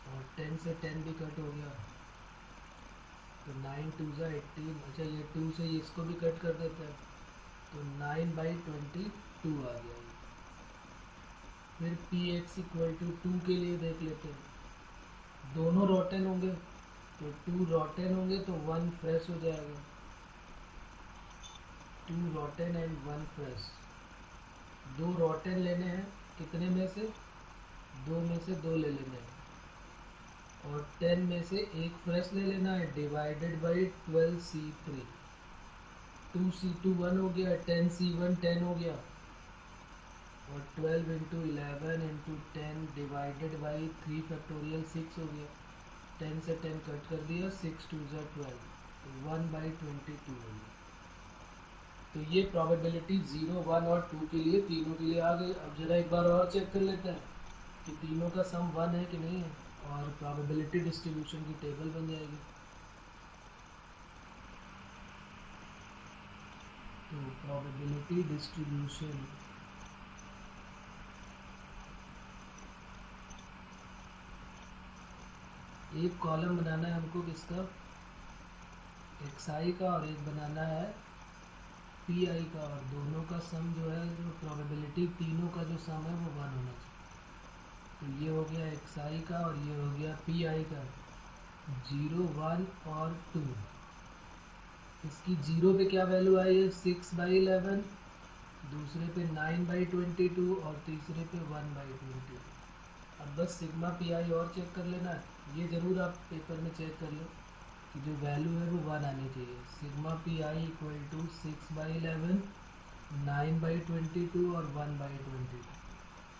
और 10 से 10 भी कट हो गया, तो 9 2 जा 18। अच्छा, ये 2 से इसको भी कट कर देते हैं, तो 9/22 आ गया। फिर पी एक्स इक्वल टू 2 के लिए देख लेते हैं। दोनों रॉटन होंगे, तो 2 रॉटन होंगे तो 1 फ्रेश हो जाएगा। 2 रॉटन एंड 1 फ्रेश। 2 रॉटन लेने हैं, कितने में से, 2 में से 2 ले लेने हैं, और 10 में से एक फ्रेश ले लेना है, डिवाइडेड बाई 12C3। 2C2 1 हो गया, 10C1 10 हो गया, और 12 into 11 into 10 divided by 3 factorial 6 हो गया। 10 से 10 कट कर दिया, 6 2 जा 12, तो 1/22 हो गया। तो ये प्रोबेबिलिटी 0 1 और 2 के लिए, तीनों के लिए आ गई। अब जरा एक बार और चेक कर लेते हैं कि तीनों का सम 1 है कि नहीं है, और प्रोबेबिलिटी डिस्ट्रीब्यूशन की टेबल बन जाएगी। तो प्रोबेबिलिटी डिस्ट्रीब्यूशन, एक कॉलम बनाना है हमको किसका, xi का, और एक बनाना है pi का, और दोनों का सम जो है, जो प्रोबेबिलिटी तीनों का जो सम है वो 1 होना चाहिए। तो ये हो गया xi का, और ये हो गया pi का, 0 1 और 2। इसकी 0 पे क्या वैल्यू आई है, 6/11, दूसरे पे 9/22 और तीसरे पे 1/22। अब बस सिग्मा पी आई और चेक कर लेना है। ये ज़रूर आप पेपर में चेक कर लो कि जो वैल्यू है वो 1 आनी चाहिए। Sigma P I equal to 6/11, 9/22 और 1/22।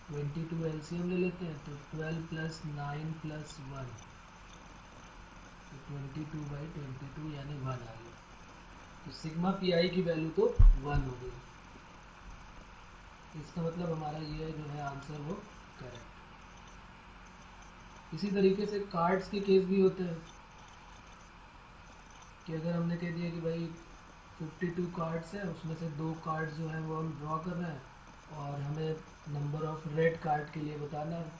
22 एलसीएम ले लेते हैं, तो 12 + 9 + 1, तो 22/22 यानी 1 आ गया। तो सिग्मा पी आई की वैल्यू तो 1 हो गई। इसका मतलब हमारा ये जो है आंसर वो करेक्ट। इसी तरीके से कार्ड्स के केस भी होते हैं कि अगर हमने कह दिया कि भाई 52 कार्ड्स हैं, उसमें से 2 कार्ड्स जो हैं वो हम ड्रॉ कर रहे हैं, और हमें नंबर ऑफ रेड कार्ड के लिए बताना है।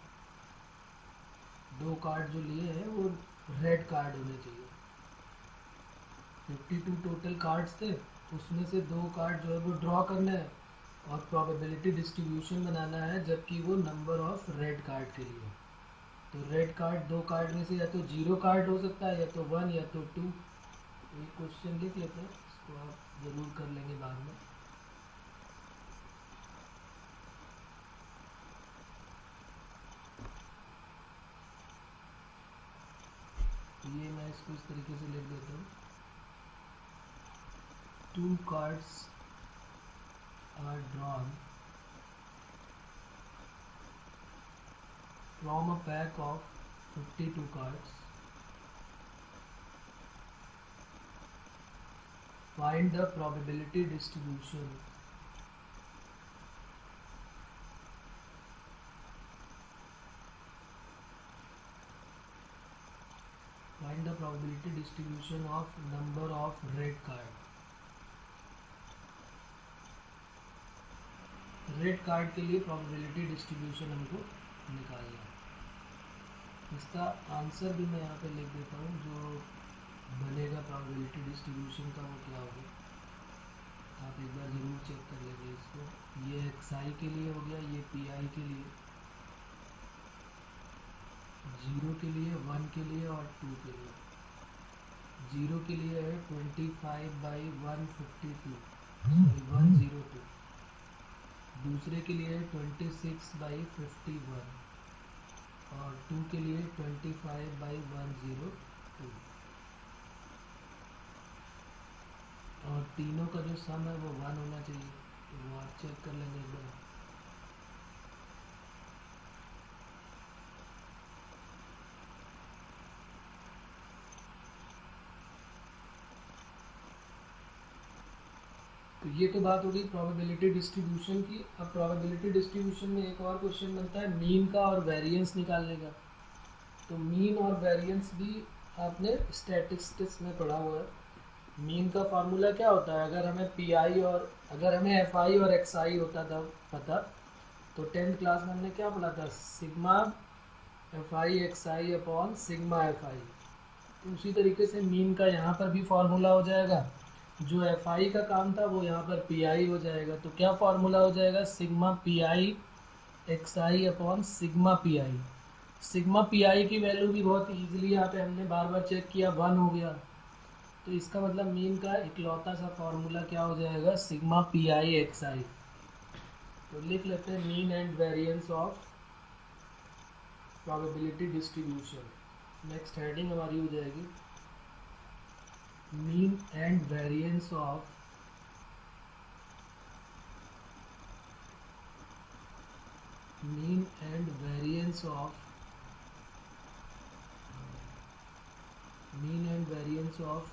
2 कार्ड जो लिए हैं वो रेड कार्ड होने चाहिए। 52 टोटल कार्ड्स थे, उसमें से 2 कार्ड जो है वो ड्रॉ करना है, और प्रोबेबिलिटी डिस्ट्रीब्यूशन बनाना है, जबकि वो नंबर ऑफ रेड कार्ड के लिए। तो रेड कार्ड 2 कार्ड में से या तो 0 कार्ड हो सकता है, या तो 1 या तो 2। एक क्वेश्चन लिख लेते हैं, इसको आप ज़रूर कर लेंगे बाद में। ये मैं इसको इस तरीके से लिख देता हूँ, 2 cards are drawn from a pack of 52 cards. Find the probability distribution of number of red card. Red card के लिए प्रोबेबिलिटी डिस्ट्रीब्यूशन हमको निकालना है। इसका आंसर भी मैं यहाँ पे लिख देता हूँ, जो बनेगा प्रोबेबिलिटी डिस्ट्रीब्यूशन का वो क्या होगा। आप एक बार ज़रूर चेक कर लेंगे इसको। ये xi के लिए हो गया, ये pi के लिए। 0 के लिए, 1 के लिए और 2 के लिए। 0 के लिए है 25/152, सॉरी 102। दूसरे के लिए 26/51 और 2 के लिए 25/102। और तीनों का जो सम है वो 1 होना चाहिए, तो वो आप चेक कर लेंगे एक बार। तो ये तो बात हो गई प्रोबेबिलिटी डिस्ट्रीब्यूशन की। अब प्रोबेबिलिटी डिस्ट्रीब्यूशन में एक और क्वेश्चन बनता है मीन का और वेरिएंस निकालने का। तो मीन और वेरिएंस भी आपने स्टैटिस्टिक्स में पढ़ा हुआ है। मीन का फार्मूला क्या होता है, अगर हमें पी आई और अगर हमें एफ आई और एक्स आई होता था पता, तो 10th क्लास में हमने क्या पढ़ा था, sigma F I X I upon sigma F I. तो उसी तरीके से मीन का यहाँ पर भी फार्मूला हो जाएगा। जो एफ आई का काम था वो यहाँ पर पी आई हो जाएगा। तो क्या फार्मूला हो जाएगा, sigma P I X I upon sigma P I. Sigma P आई की वैल्यू भी बहुत ईजिली यहाँ पे हमने बार बार चेक किया, 1 हो गया। तो इसका मतलब मीन का इकलौता सा फार्मूला क्या हो जाएगा, सिग्मा पी आई एक्स आई। तो लिख लेते हैं mean and variance of probability distribution. Next heading हमारी हो जाएगी mean and variance of mean and variance of mean and variance of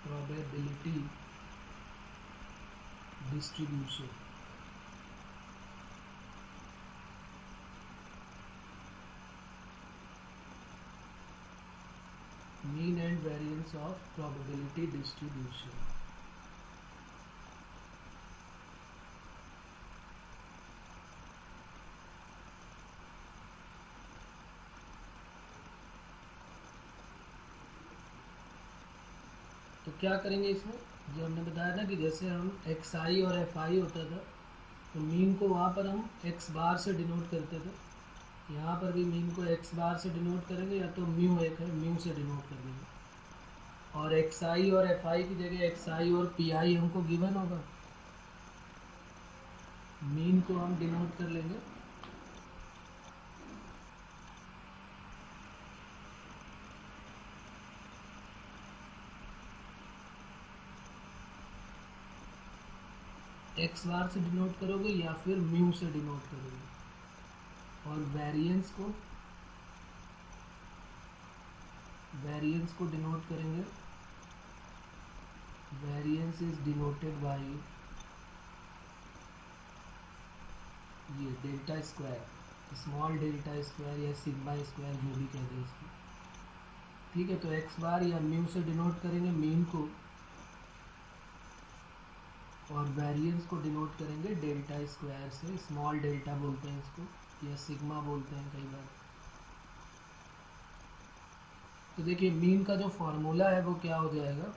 probability distribution। mean and variance of probability distribution। तो क्या करेंगे इसमें, जो हमने बताया था कि जैसे हम एक्स आई और एफ आई होता था, तो मीन को वहाँ पर हम एक्स बार से डिनोट करते थे। यहाँ पर भी मीन को एक्स बार से डिनोट करेंगे, या तो म्यू एक है म्यू से डिनोट कर देंगे। और एक्स आई और एफ आई की जगह एक्स आई और पी आई हमको गिवन होगा, मीन को हम डिनोट कर लेंगे एक्स बार से डिनोट करोगे या फिर म्यू से डिनोट करोगे। और वेरिएंस को डिनोट करेंगे, वेरिएंस इज डिनोटेड बाय ये delta square, small delta square या सिग्मा स्क्वायर, जो भी कहते हैं इसको। ठीक है, तो एक्स बार या म्यू से डिनोट करेंगे मीन को, और वेरिएंस को डिनोट करेंगे डेल्टा स्क्वायर से, स्मॉल डेल्टा बोलते हैं इसको या सिग्मा बोलते हैं कई बार। तो देखिए मीन का जो फॉर्मूला है वो क्या हो जाएगा,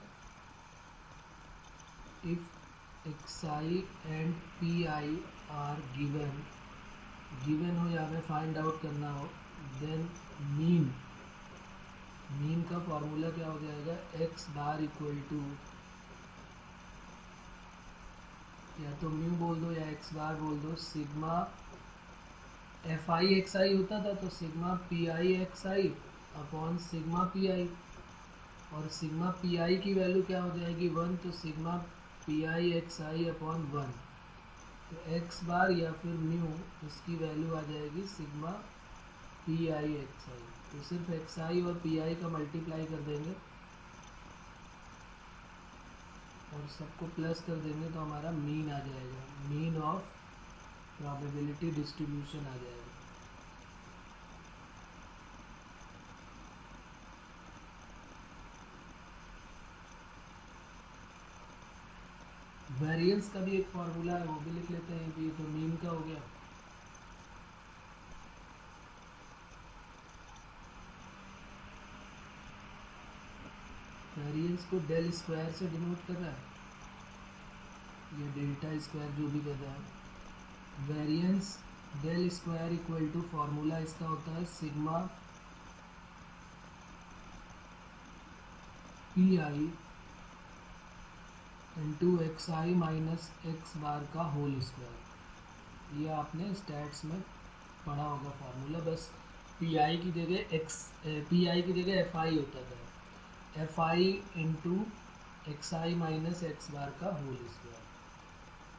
if x I and P I R given हो या हमें फाइंड आउट करना हो, देन मीन का फॉर्मूला क्या हो जाएगा, एक्स बार इक्वल टू, या तो म्यू बोल दो या एक्स बार बोल दो, सिग्मा एफ आई एक्स आई होता था तो sigma P I X I upon sigma P I. और सिग्मा पी आई की वैल्यू क्या हो जाएगी, 1, तो sigma P I X I upon 1। तो एक्स बार या फिर म्यू, इसकी वैल्यू आ जाएगी सिग्मा पी आई एक्स आई। तो सिर्फ एक्स आई और पी आई का मल्टीप्लाई कर देंगे और सबको प्लस कर देंगे तो हमारा मीन आ जाएगा, मीन ऑफ प्रोबेबिलिटी डिस्ट्रीब्यूशन आ जाएगा। वेरिएंस का भी एक फार्मूला है, वो भी लिख लेते हैं, भी तो मीन का हो गया। वेरिएंस को डेल स्क्वायर से डिनोट कर रहा है, ये डेल्टा स्क्वायर जो भी कहता है। Variance del square equal to formula इसका होता है sigma P I into X I minus X bar का होल स्क्वायर। ये आपने स्टैट्स में पढ़ा होगा फार्मूला। बस पी आई की जगह एफ आई होता था, F I into X I minus X bar का होल स्क्वायर।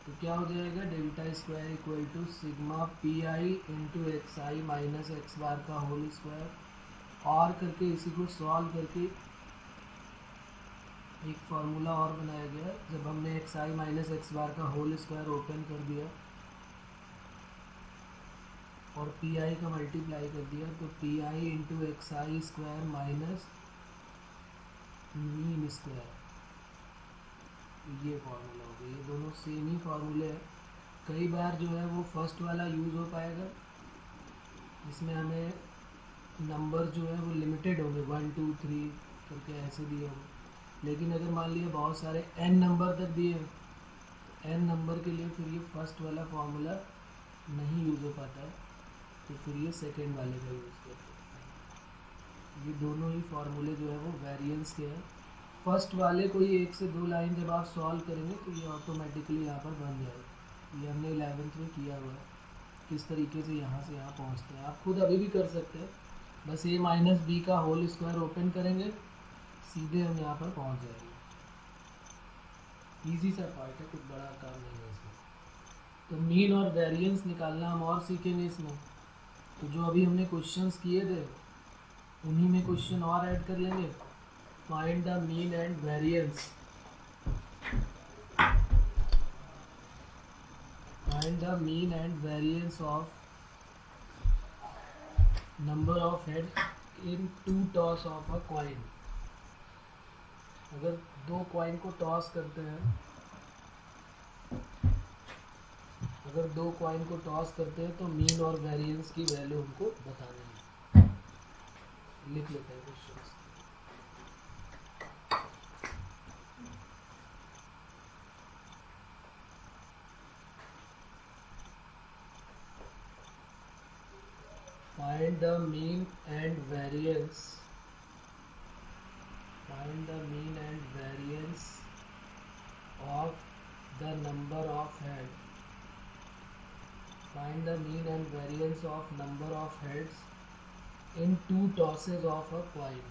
तो क्या हो जाएगा, delta square equal to sigma P I into X I minus X bar का होल स्क्वायर। और करके इसी को सॉल्व करके एक फार्मूला और बनाया गया जब हमने x I minus X bar का होल स्क्वायर ओपन कर दिया और पी आई का मल्टीप्लाई कर दिया, तो P I into X I square minus mean square, ये फार्मूला हो गया। ये दोनों सेम ही फार्मूले हैं। कई बार जो है वो फर्स्ट वाला यूज़ हो पाएगा, इसमें हमें नंबर जो है वो लिमिटेड होंगे, 1 2 3 करके ऐसे दिए होंगे। लेकिन अगर मान लिया बहुत सारे n नंबर तक दिए, n नंबर के लिए फिर ये फर्स्ट वाला फार्मूला नहीं यूज़ हो पाता है, तो फिर ये सेकेंड वाले का यूज़ करते हैं। ये दोनों ही फार्मूले जो है वो वेरिएंस के हैं। फर्स्ट वाले को ही 1 से 2 लाइन जब आप सॉल्व करेंगे तो ये ऑटोमेटिकली यहाँ पर बन जाएगा। ये हमने 11th में किया हुआ है, किस तरीके से यहाँ से यहाँ पहुँचते हैं। आप खुद अभी भी कर सकते हैं, बस a माइनस बी का होल स्क्वायर ओपन करेंगे, सीधे हम यहाँ पर पहुँच जाएंगे। ईजी सा पार्ट है, कुछ बड़ा काम नहीं है इसमें। तो मीन और वेरिएंस निकालना हम और सीखेंगे इसमें। तो जो अभी हमने क्वेश्चंस किए थे उन्हीं में क्वेश्चन और ऐड कर लेंगे। Find the mean and variance, find the mean and variance of number of head in 2 toss of a coin. अगर 2 कॉइन को टॉस करते हैं, अगर 2 कॉइन को टॉस करते हैं तो मीन और वेरिएंस की वैल्यू हमको बतानी है। लिख लेते हैं question. Find the mean and variance. Find the mean and variance of the number of head. Find the mean and variance of number of heads in 2 tosses of a coin.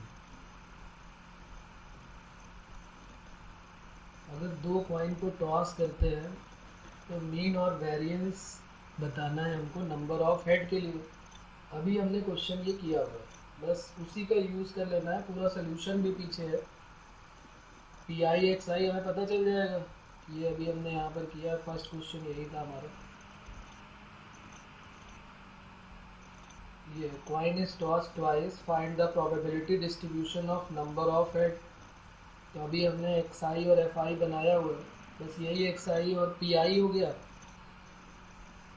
अगर 2 coin को toss करते हैं तो mean और variance बताना है हमको number of head के लिए। अभी हमने क्वेश्चन ये किया हुआ है, बस उसी का यूज़ कर लेना है। पूरा सोल्यूशन भी पीछे है, पी आई एक्स आई हमें पता चल जाएगा। ये अभी हमने यहाँ पर किया, फर्स्ट क्वेश्चन यही था हमारा। ये coin is toss twice, find the probability distribution of number of head. तो अभी हमने एक्स आई और एफ आई बनाया हुआ है, बस यही एक्स आई और पी आई हो गया।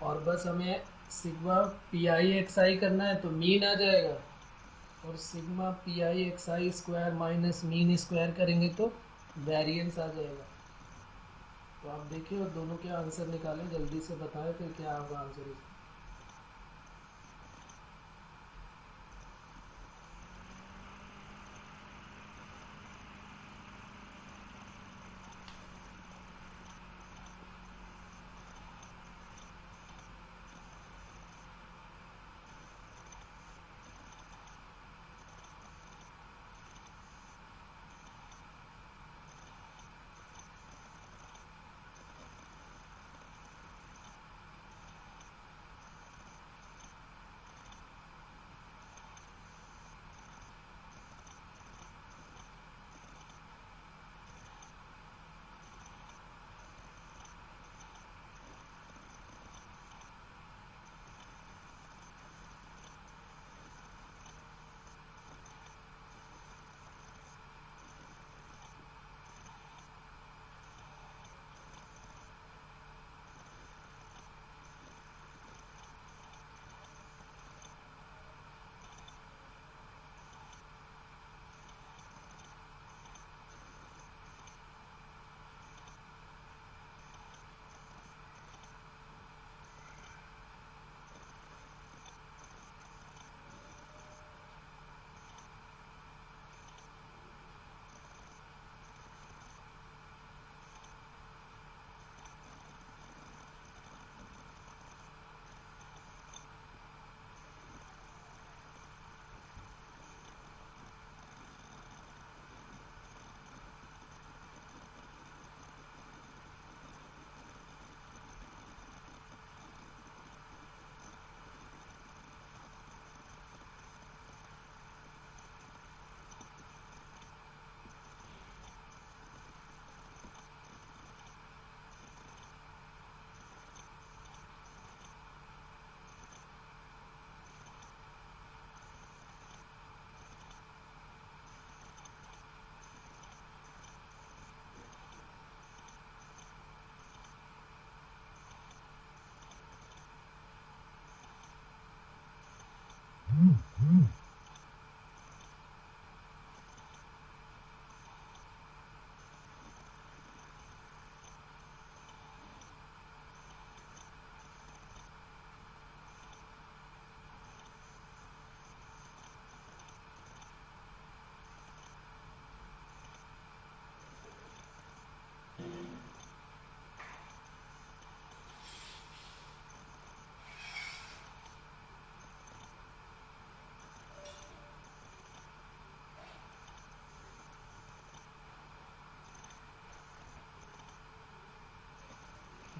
और बस हमें सिग्मा पी आई एक्स आई करना है तो मीन आ जाएगा, और sigma P I X I square minus mean square करेंगे तो वेरिएंस आ जाएगा। तो आप देखिए और दोनों के आंसर निकालें, जल्दी से बताएं फिर क्या होगा आंसर इसका।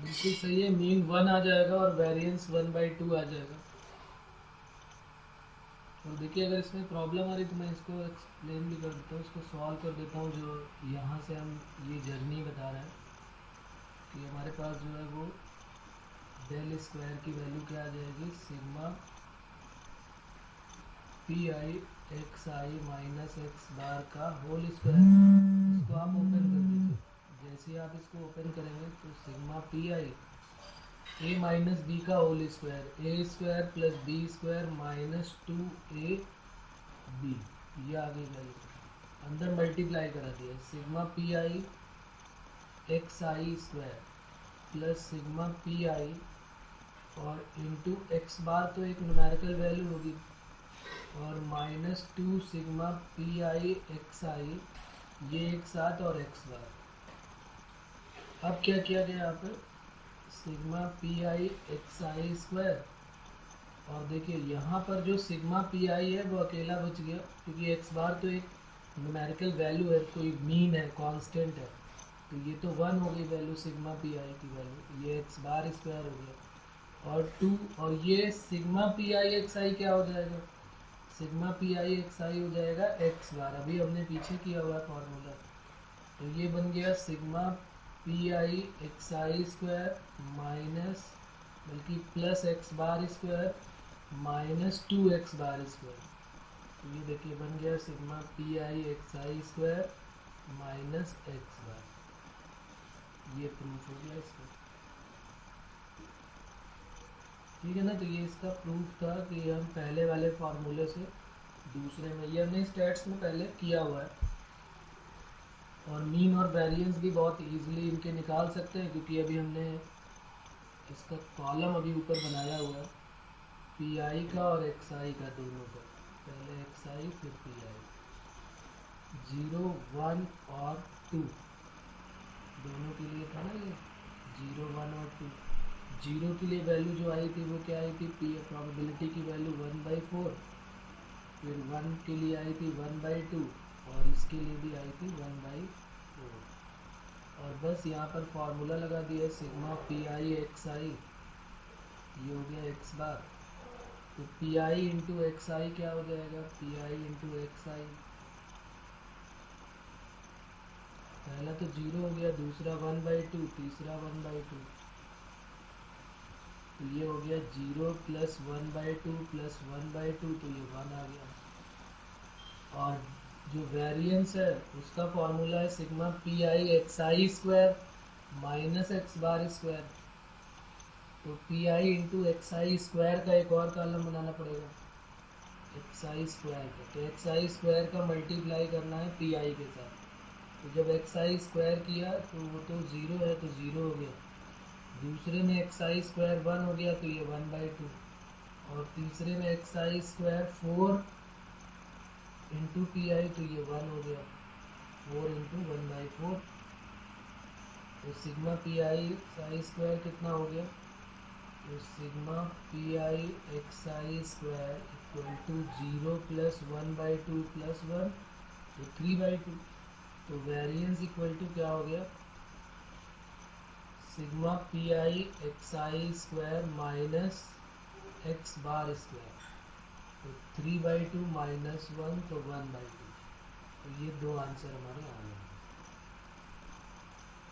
बिल्कुल सही है, मीन 1 आ जाएगा और वेरिएंस 1/2 आ जाएगा। और देखिए अगर इसमें प्रॉब्लम आ रही तो मैं इसको एक्सप्लेन भी कर देता हूँ, इसको सॉल्व कर देता हूँ। जो यहाँ से हम ये जर्नी बता रहे हैं कि हमारे पास जो है वो डेल स्क्वायर की वैल्यू क्या आ जाएगी, sigma P I X I minus X bar का होल स्क्वायर। इसको आप ओपन कर दीजिए, जैसे ही आप इसको ओपन करेंगे तो sigma P I A minus B का whole square, A square plus B square minus 2a B, ये आगे वैल्यू अंदर मल्टीप्लाई करा दिया। Sigma P I X I square plus sigma P I और इंटू एक्स बार तो एक न्यूमेरिकल वैल्यू होगी, और minus 2 sigma P I X I, ये एक साथ और एक्स बार। अब क्या किया गया यहाँ पर, sigma P I X I square, और देखिए यहाँ पर जो सिग्मा पी आई है वो अकेला बच गया, क्योंकि एक्स बार तो एक न्यूमेरिकल वैल्यू है, कोई मीन है, कांस्टेंट है, तो ये तो 1 हो गई वैल्यू सिग्मा पी आई की वैल्यू, ये एक्स बार स्क्वायर हो गया, और 2, और ये सिग्मा पी आई एक्स आई क्या हो जाएगा, सिग्मा पी आई एक्स आई हो जाएगा एक्स बार, अभी हमने पीछे किया हुआ फॉर्मूला, तो ये बन गया sigma P I X I square minus, बल्कि plus X bar square minus 2x bar square. तो ये देखिए बन गया sigma P I X I square minus X bar, ये प्रूफ हो गया इसका। ठीक है ना, तो ये इसका प्रूफ था कि हम पहले वाले फार्मूले से दूसरे में, ये हमने स्टैट्स में पहले किया हुआ है, और मीन और वेरिएंस भी बहुत इजीली इनके निकाल सकते हैं, क्योंकि अभी हमने इसका कॉलम अभी ऊपर बनाया हुआ है, पी आई का और एक्स आई का दोनों का, पहले एक्स आई फिर पी आई, 0 1 और 2 दोनों के लिए था ना ये, 0 1 और 2। 0 के लिए वैल्यू जो आई थी वो क्या आई थी, पी प्रोबेबिलिटी की वैल्यू 1/4, फिर 1 के लिए आई थी 1/2, और इसके लिए भी आई थी 1/4, और बस यहाँ पर फॉर्मूला लगा दिया sigma P I X I, ये हो गया एक्स बार, तो पी आई इंटू एक्स आई क्या हो जाएगा, पी आई इंटू एक्स आई, पहला तो 0 हो गया, दूसरा 1/2, तीसरा 1/2, तो ये हो गया 0 प्लस 1/2 प्लस 1/2, तो ये 1 आ गया। और जो वेरिएंस है उसका फॉर्मूला है sigma P I X I square minus X bar square, तो P I into X I square का एक और कॉलम बनाना पड़ेगा, एक्स आई स्क्वायर का, तो एक्स आई स्क्वायर का मल्टीप्लाई करना है पी आई के साथ, तो जब एक्स आई स्क्वायर किया तो वो तो 0 है, तो 0 हो गया, दूसरे में एक्स आई स्क्वायर 1 हो गया, तो ये 1/2, और तीसरे में X I square 4 into P I, तो ये 1 हो गया, 4 इंटू 1/4, तो sigma P I X I square कितना हो गया, तो sigma P I X I square equal to 0 plus 1/2 plus 1, तो 3/2, तो वेरिएंस इक्वल टू क्या हो गया, sigma P I X I square minus X bar square, तो 3/2 माइनस 1, तो 1/2, तो ये दो आंसर हमारे आ गए।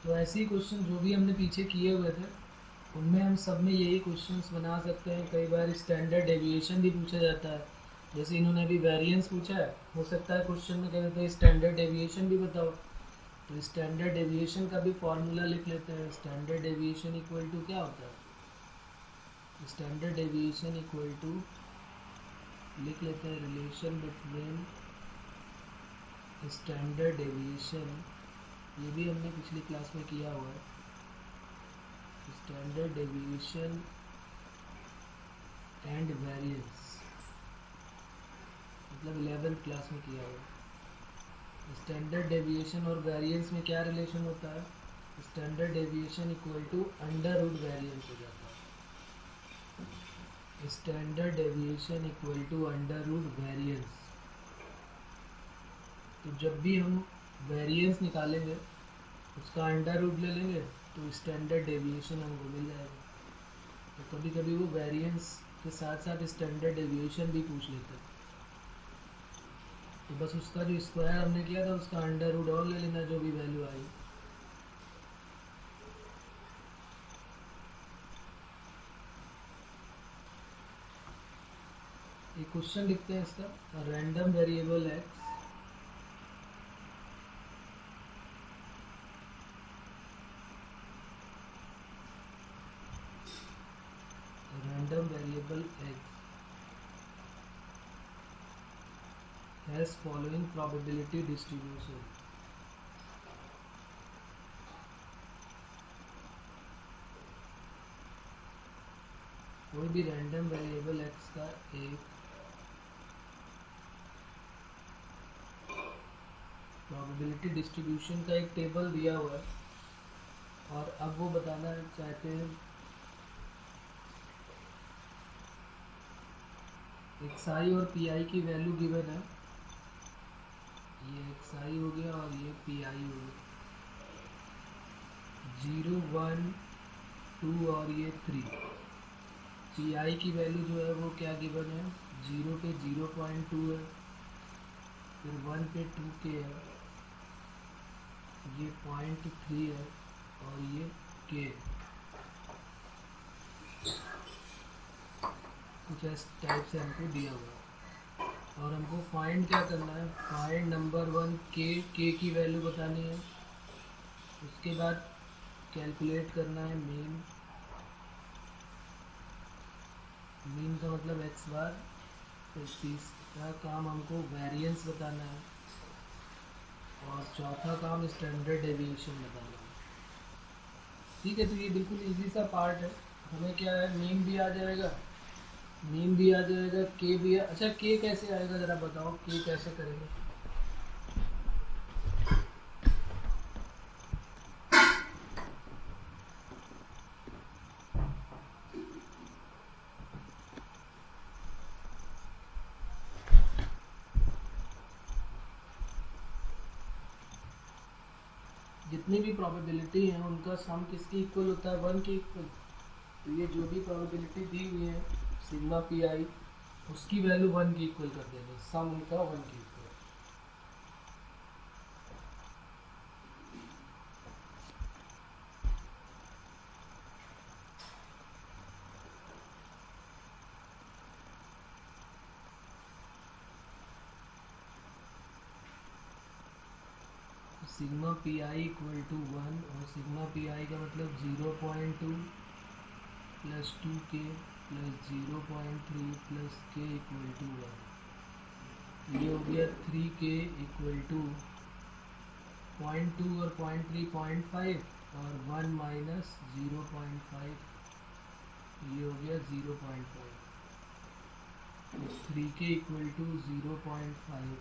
तो ऐसे ही क्वेश्चन जो भी हमने पीछे किए हुए थे उनमें हम सब में यही क्वेश्चंस बना सकते हैं। कई बार स्टैंडर्ड डेविएशन भी पूछा जाता है, जैसे इन्होंने अभी वेरिएंस पूछा है, हो सकता है क्वेश्चन में कहते हैं स्टैंडर्ड डेविएशन भी बताओ, तो स्टैंडर्ड डेविएशन का भी फॉर्मूला लिख लेते हैं। स्टैंडर्ड डेविएशन इक्वल टू क्या होता है, स्टैंडर्ड डेविएशन इक्वल टू लिख लेते हैं रिलेशन बिटवीन स्टैंडर्ड डेविएशन, ये भी हमने पिछली क्लास में किया हुआ है, स्टैंडर्ड डेविएशन एंड वेरिएंस, मतलब 11th क्लास में किया हुआ है। स्टैंडर्ड डेविएशन और वेरिएंस में क्या रिलेशन होता है, standard deviation equal to under root variance हो जाता है, standard deviation equal to under root variance. तो जब भी हम वेरिएंस निकालेंगे उसका अंडर रूट ले लेंगे तो स्टैंडर्ड डेविएशन हमको मिल जाएगा। तो कभी कभी वो वेरिएंस के साथ साथ स्टैंडर्ड डेविएशन भी पूछ लेते हैं, तो बस उसका जो स्क्वायर हमने किया था उसका अंडर रूट और ले लेना जो भी वैल्यू आई। एक क्वेश्चन लिखते हैं इसका, random variable x has following probability distribution. कोई भी रैंडम वेरिएबल x का एक प्रोबेबिलिटी डिस्ट्रीब्यूशन का एक टेबल दिया हुआ है, और अब वो बताना चाहते हैं xi और pi की वैल्यू गिवन है, ये xi हो गया और ये pi हो गया, 0 1 2 और ये 3। pi की वैल्यू जो है वो क्या गिवन है, 0 पे 0.2 है, फिर 1 पे 2k है, ये 0.3 है और ये k। कुछ इस टाइप से हमको दिया हुआ है, और हमको फाइंड क्या करना है, फाइंड नंबर 1 k की वैल्यू बतानी है, उसके बाद कैलकुलेट करना है मीन का मतलब x बार, फिर तीसरा काम हमको वेरिएंस बताना है, और चौथा काम स्टैंडर्ड डेविएशन बताना है। ठीक है, तो ये बिल्कुल इजी सा पार्ट है। हमें क्या है, मीन भी आ जाएगा, के भी है। अच्छा, के कैसे आएगा ज़रा बताओ, के कैसे करेंगे? जितनी भी प्रोबेबिलिटी है उनका सम किसकी इक्वल होता है, 1 के इक्वल। तो ये जो भी प्रोबेबिलिटी दी हुई है सिग्मा पी आई, उसकी वैल्यू 1 की इक्वल कर देंगे, सम उनका 1 की equal. Sigma P I equal to 1, और सिग्मा पी आई का मतलब 0.2 plus 2k plus 0.3 plus k equal to 1। ये हो गया 3k इक्वल टू 0.2 और 0.3 0.5, और 1 माइनस 0.5, ये हो गया 0.5। 3k इक्वल टू 0.5,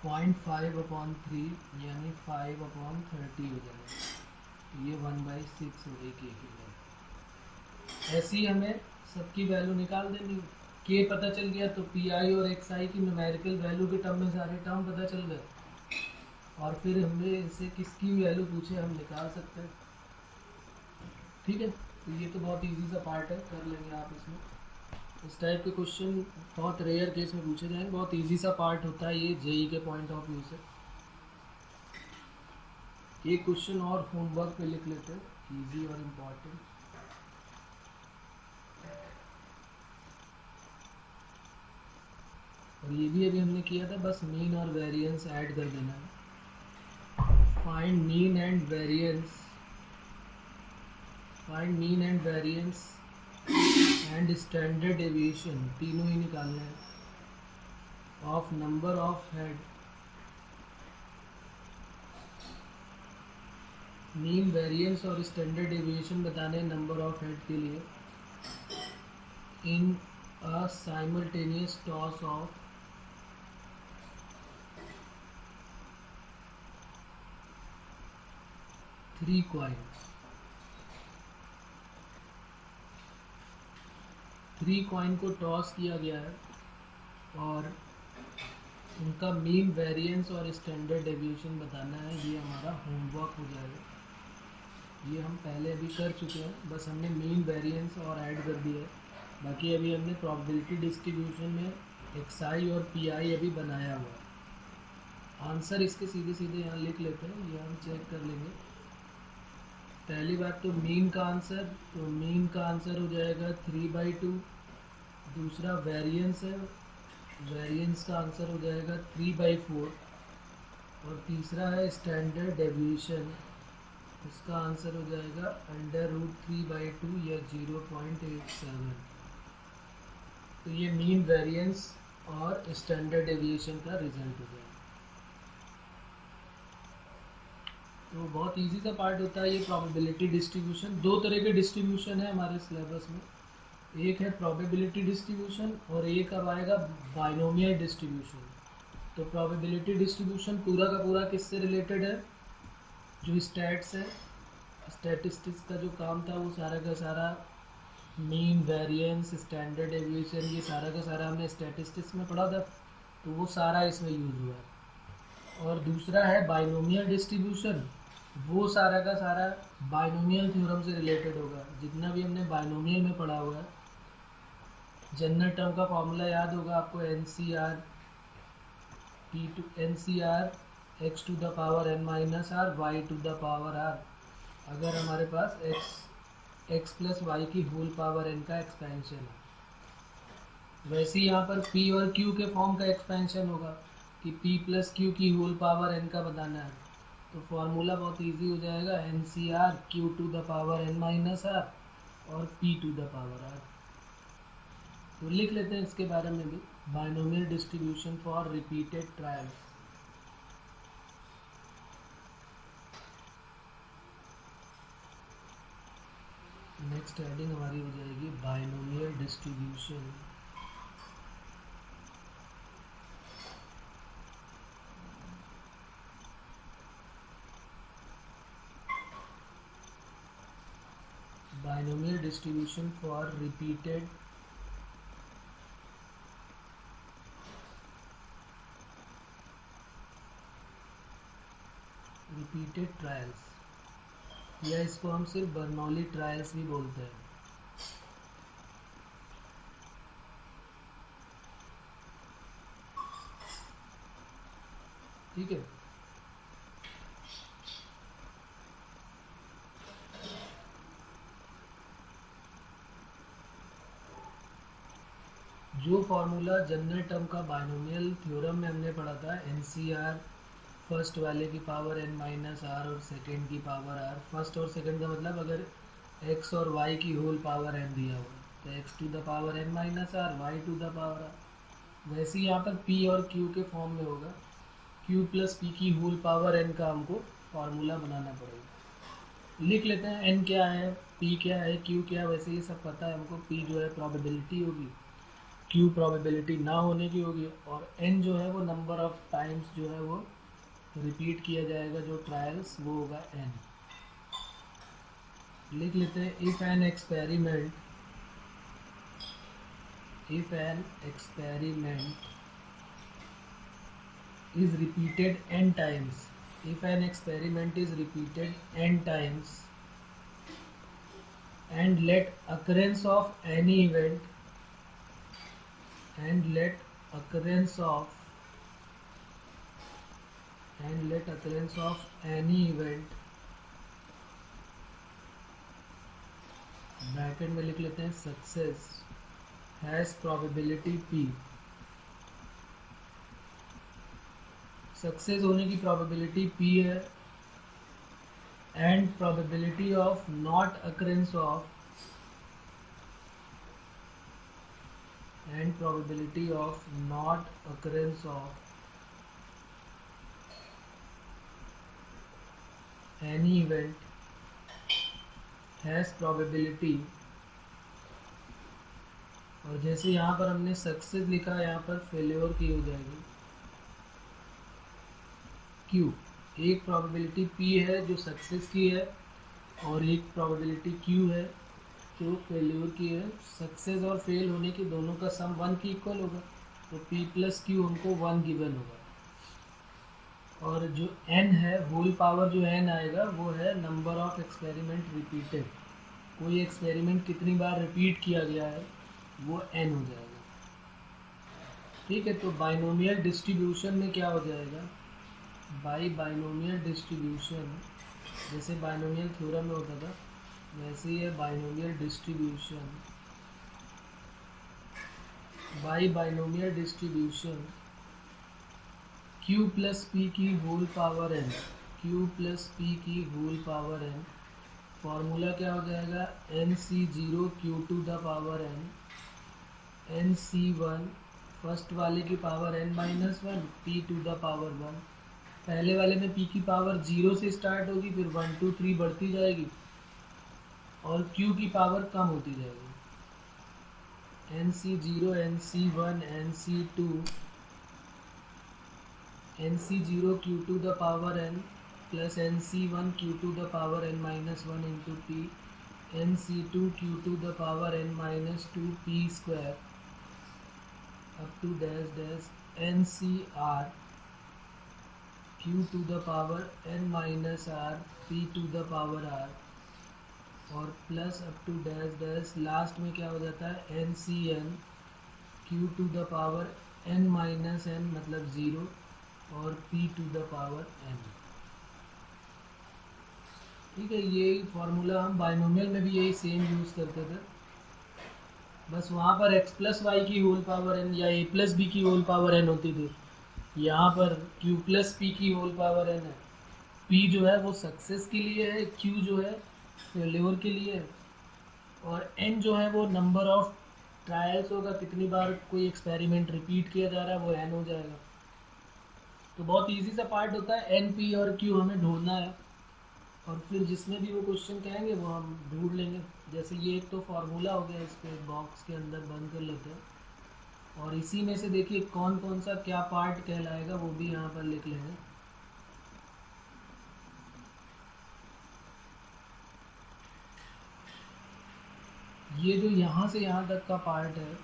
0.5/3 यानी 5/30 हो जाएगा, ये 1/6 हो गई के की वैल्यू। ऐसे ही हमें सबकी वैल्यू निकाल देनी। के पता चल गया तो पी आई और एक्स आई की न्यूमेरिकल वैल्यू के टर्म में सारे टर्म पता चल गए, और फिर हमें इनसे किसकी वैल्यू पूछे हम निकाल सकते हैं। ठीक है, तो ये तो बहुत इजी सा पार्ट है, कर लेंगे आप इसमें। इस टाइप के क्वेश्चन बहुत रेयर केस में पूछे जाएंगे, बहुत इजी सा पार्ट होता है ये जेई के पॉइंट ऑफ व्यू से। एक क्वेश्चन और होमवर्क पे लिख लेते हैं, इजी और इम्पोर्टेंट। और ये भी अभी हमने किया था, बस मीन और वेरिएंस ऐड कर देना है। Find mean and variance, find mean and variance and standard deviation, तीनों ही निकालना है, of number of head. Mean, variance और स्टैंडर्ड डेविएशन बताने नंबर ऑफ हेड के लिए in a simultaneous toss of three coins. 3 coin को टॉस किया गया है, और उनका मीन वेरिएंस और स्टैंडर्ड डेविएशन बताना है। ये हमारा होमवर्क हो जाएगा। ये हम पहले अभी कर चुके हैं, बस हमने मीन वेरिएंस और ऐड कर दिया है। बाकी अभी हमने प्रोबेबिलिटी डिस्ट्रीब्यूशन में एक्सआई और पीआई अभी बनाया हुआ है। आंसर इसके सीधे सीधे यहाँ लिख लेते हैं, ये हम चेक कर लेंगे। पहली बात तो मीन का आंसर हो जाएगा 3/2। दूसरा वेरिएंस है, वेरिएंस का आंसर हो जाएगा 3/4। और तीसरा है स्टैंडर्ड डेविएशन, इसका आंसर हो जाएगा √3/2 या 0.87। तो ये मीन वेरिएंस और स्टैंडर्ड डेविएशन का रिजल्ट हो जाएगा। तो बहुत इजी सा पार्ट होता है ये प्रोबेबिलिटी डिस्ट्रीब्यूशन। दो तरह के डिस्ट्रीब्यूशन है हमारे सिलेबस में, एक है प्रोबेबिलिटी डिस्ट्रीब्यूशन और एक अब आएगा बाइनोमियल डिस्ट्रीब्यूशन। तो प्रोबेबिलिटी डिस्ट्रीब्यूशन पूरा का पूरा किससे रिलेटेड है, जो स्टैट्स है, स्टैटिस्टिक्स का जो काम था वो सारा का सारा मीन वेरिएंस स्टैंडर्ड डेविएशन ये सारा का सारा हमने स्टैटिस्टिक्स में पढ़ा था, तो वो सारा इसमें यूज हुआ है। और दूसरा है बाइनोमियल डिस्ट्रीब्यूशन, वो सारा का सारा बाइनोमियल थ्योरम से रिलेटेड होगा। जितना भी हमने बाइनोमियल में पढ़ा हुआ है, जनरल टर्म का फॉर्मूला याद होगा आपको, NCR x to the power n minus r y to the power r। अगर हमारे पास x प्लस वाई की होल पावर n का एक्सपेंशन है, वैसे ही यहाँ पर p और q के फॉर्म का एक्सपेंशन होगा कि p प्लस q की होल पावर n का बताना है। तो फॉर्मूला बहुत इजी हो जाएगा, NCR q to the power n minus r और p to the power r। तो लिख लेते हैं इसके बारे में भी, binomial distribution for repeated trials. Next heading हमारी हो जाएगी binomial distribution. Binomial distribution for repeated trials, या इसको हम सिर्फ बर्नौली ट्रायल्स भी बोलते हैं। ठीक है, जो फॉर्मूला जनरल टर्म का बाइनोमियल थ्योरम में हमने पढ़ा था, NCR फर्स्ट वाले की पावर n माइनस आर और सेकेंड की पावर r। फर्स्ट और सेकेंड का मतलब अगर x और y की होल पावर n दिया हुआ तो x to the power n minus R, y to the power r। वैसे ही यहाँ पर p और q के फॉर्म में होगा, q प्लस p की होल पावर n का हमको फार्मूला बनाना पड़ेगा। लिख लेते हैं n क्या है, p क्या है, q क्या है। वैसे ये सब पता है हमको, p जो है प्रोबेबिलिटी होगी, q प्रोबेबिलिटी ना होने की होगी, और n जो है वो नंबर ऑफ टाइम्स जो है वो रिपीट किया जाएगा जो ट्रायल्स, वो होगा n। लिख लेते हैं, if an experiment is repeated n times, if an experiment is repeated n times and let occurrence of any event bracket में लिख लेते हैं success has probability p। Success होने की प्रोबेबिलिटी p है, and probability of not occurrence of any event has probability। और जैसे यहाँ पर हमने सक्सेस लिखा, यहाँ पर फेल्योर की हो जाएगी Q। एक प्रोबेबिलिटी P है जो सक्सेस की है, और एक प्रोबेबिलिटी Q है जो फेल्योर की है। सक्सेस और फेल होने की दोनों का सम 1 की इक्वल होगा, तो p प्लस क्यू हमको 1 गिवन होगा, और जो n है होल पावर जो n आएगा वो है नंबर ऑफ एक्सपेरिमेंट रिपीटेड। कोई एक्सपेरिमेंट कितनी बार रिपीट किया गया है वो n हो जाएगा। ठीक है, तो बाइनोमियल डिस्ट्रीब्यूशन में क्या हो जाएगा, बाई बाइनोमियल डिस्ट्रीब्यूशन, जैसे बाइनोमियल थ्योरम में होता था वैसे ही है binomial distribution. By binomial distribution q plus P की whole power n, q plus P की होल पावर n, फॉर्मूला क्या हो जाएगा nc0 q to the power n, nc1 first वाले की पावर n minus 1 p to the power 1। पहले वाले में p की पावर 0 से स्टार्ट होगी, फिर 1 2 3 बढ़ती जाएगी और q की पावर कम होती जाएगी। nc0 nc1 nc2 nc0 q to the power n plus nc1 q to the power n minus 1 into p, nc2 q to the power n minus 2 p square up to dash dash ncr q to the power n minus r p to the power r, और plus up to dash dash last में क्या हो जाता है ncn q to the power n minus n मतलब 0 और p to the power n। ठीक है, ये फार्मूला हम बाइनोमियल में भी यही सेम यूज़ करते थे, बस वहाँ पर x प्लस वाई की होल पावर n या a प्लस बी की होल पावर n होती थी, यहाँ पर q प्लस पी की होल पावर n है। p जो है वो सक्सेस के लिए है, q जो है फेल्योर के लिए है, और n जो है वो नंबर ऑफ ट्रायल्स होगा, कितनी बार कोई एक्सपेरिमेंट रिपीट किया जा रहा है वो n हो जाएगा। तो बहुत इजी सा पार्ट होता है, n p और q हमें ढूंढना है, और फिर जिसमें भी वो क्वेश्चन कहेंगे वो हम ढूंढ लेंगे। जैसे ये एक तो फार्मूला हो गया, इस पे बॉक्स के अंदर बंद कर लेते हैं, और इसी में से देखिए कौन कौन सा क्या पार्ट कहलाएगा वो भी यहाँ पर लिख लेंगे। ये जो यहाँ से यहाँ तक का पार्ट है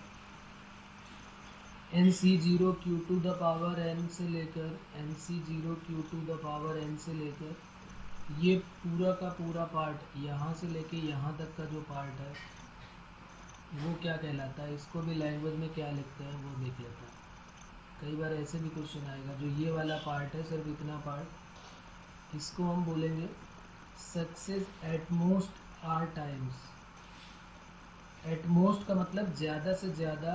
nc0 q to the power n से लेकर nc0 q to the power n से लेकर ये पूरा का पूरा पार्ट यहाँ से लेके यहाँ तक का जो पार्ट है वो क्या कहलाता है, इसको भी लैंग्वेज में क्या लिखते हैं वो देख लेते हैं। कई बार ऐसे भी क्वेश्चन आएगा, जो ये वाला पार्ट है सिर्फ इतना पार्ट, इसको हम बोलेंगे success at most R times. At most का मतलब ज़्यादा से ज़्यादा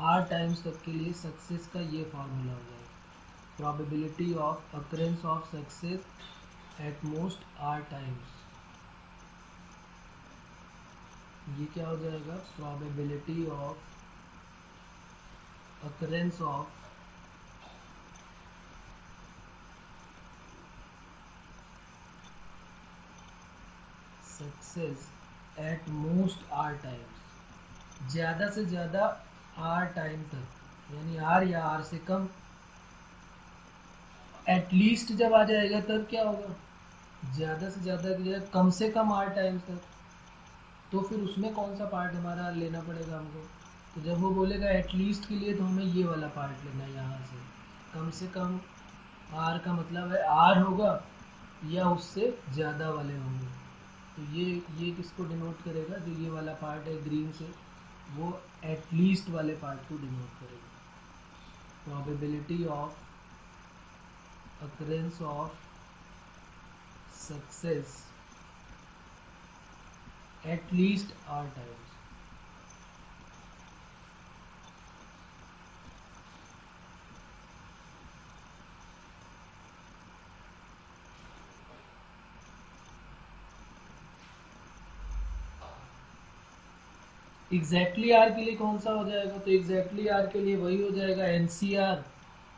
आर टाइम्स तक के लिए सक्सेस का ये फार्मूला हो जाएगा, probability of occurrence of success at most R times. ये क्या हो जाएगा, probability of occurrence of success at most R times, ज़्यादा से ज़्यादा आर टाइम तक, यानी आर या आर से कम। एटलीस्ट जब आ जाएगा तब क्या होगा, ज़्यादा से ज़्यादा की जगह कम से कम आर टाइम्स तक, तो फिर उसमें कौन सा पार्ट हमारा लेना पड़ेगा हमको। तो जब वो बोलेगा एटलीस्ट के लिए तो हमें ये वाला पार्ट लेना है, यहाँ से कम से कम आर का मतलब है आर होगा या उससे ज़्यादा वाले होंगे। तो ये किसको डिनोट करेगा, जो ये वाला पार्ट है ग्रीन से, वो एटलीस्ट वाले पार्ट को डिनोट करेगा। Probability of occurrence of success at least R times. Exactly R के लिए कौन सा हो जाएगा, तो एग्जैक्टली आर के लिए वही हो जाएगा NCR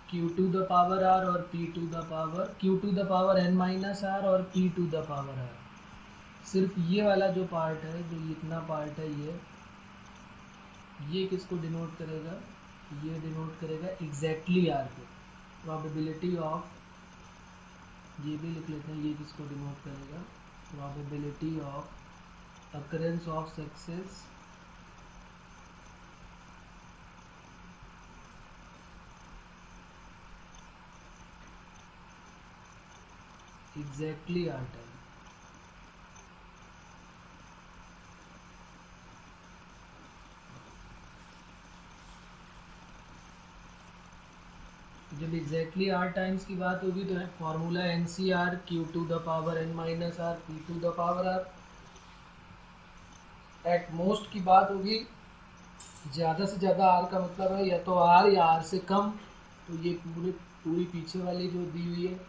Q to the power R और P to the power Q to the power N minus R और P to the power R। सिर्फ ये वाला जो पार्ट है, जो इतना पार्ट है, ये किसको डिनोट करेगा, ये डिनोट करेगा एग्जैक्टली आर को। प्रोबेबिलिटी ऑफ, ये भी लिख लेते हैं, ये किसको डिनोट करेगा, probability of occurrence of success exactly R time. जब एग्जैक्टली आर टाइम्स की बात होगी तो है formula N C R Q to the power N minus R P to the power R. At most की बात होगी, ज़्यादा से ज़्यादा आर का मतलब है या तो आर या आर से कम, तो ये पूरी पीछे वाली जो दी हुई है।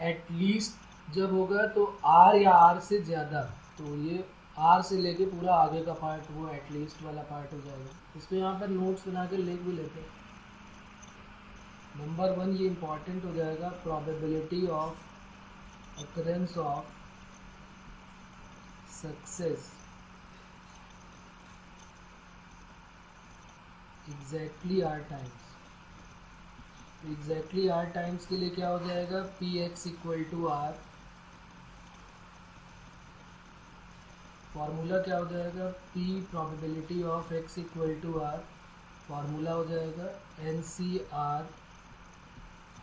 एट लीस्ट जब होगा तो आर या आर से ज़्यादा, तो ये आर से लेके पूरा आगे का पार्ट वो एट लीस्ट वाला पार्ट हो जाएगा। इसको यहाँ पर नोट्स बना के लिख भी लेते हैं। नंबर 1 ये इम्पॉर्टेंट हो जाएगा, probability of occurrence of success exactly R times. Exactly R times के लिए क्या हो जाएगा, P X equal to R. Formula क्या हो जाएगा, P probability of X equal to R. Formula हो जाएगा N C R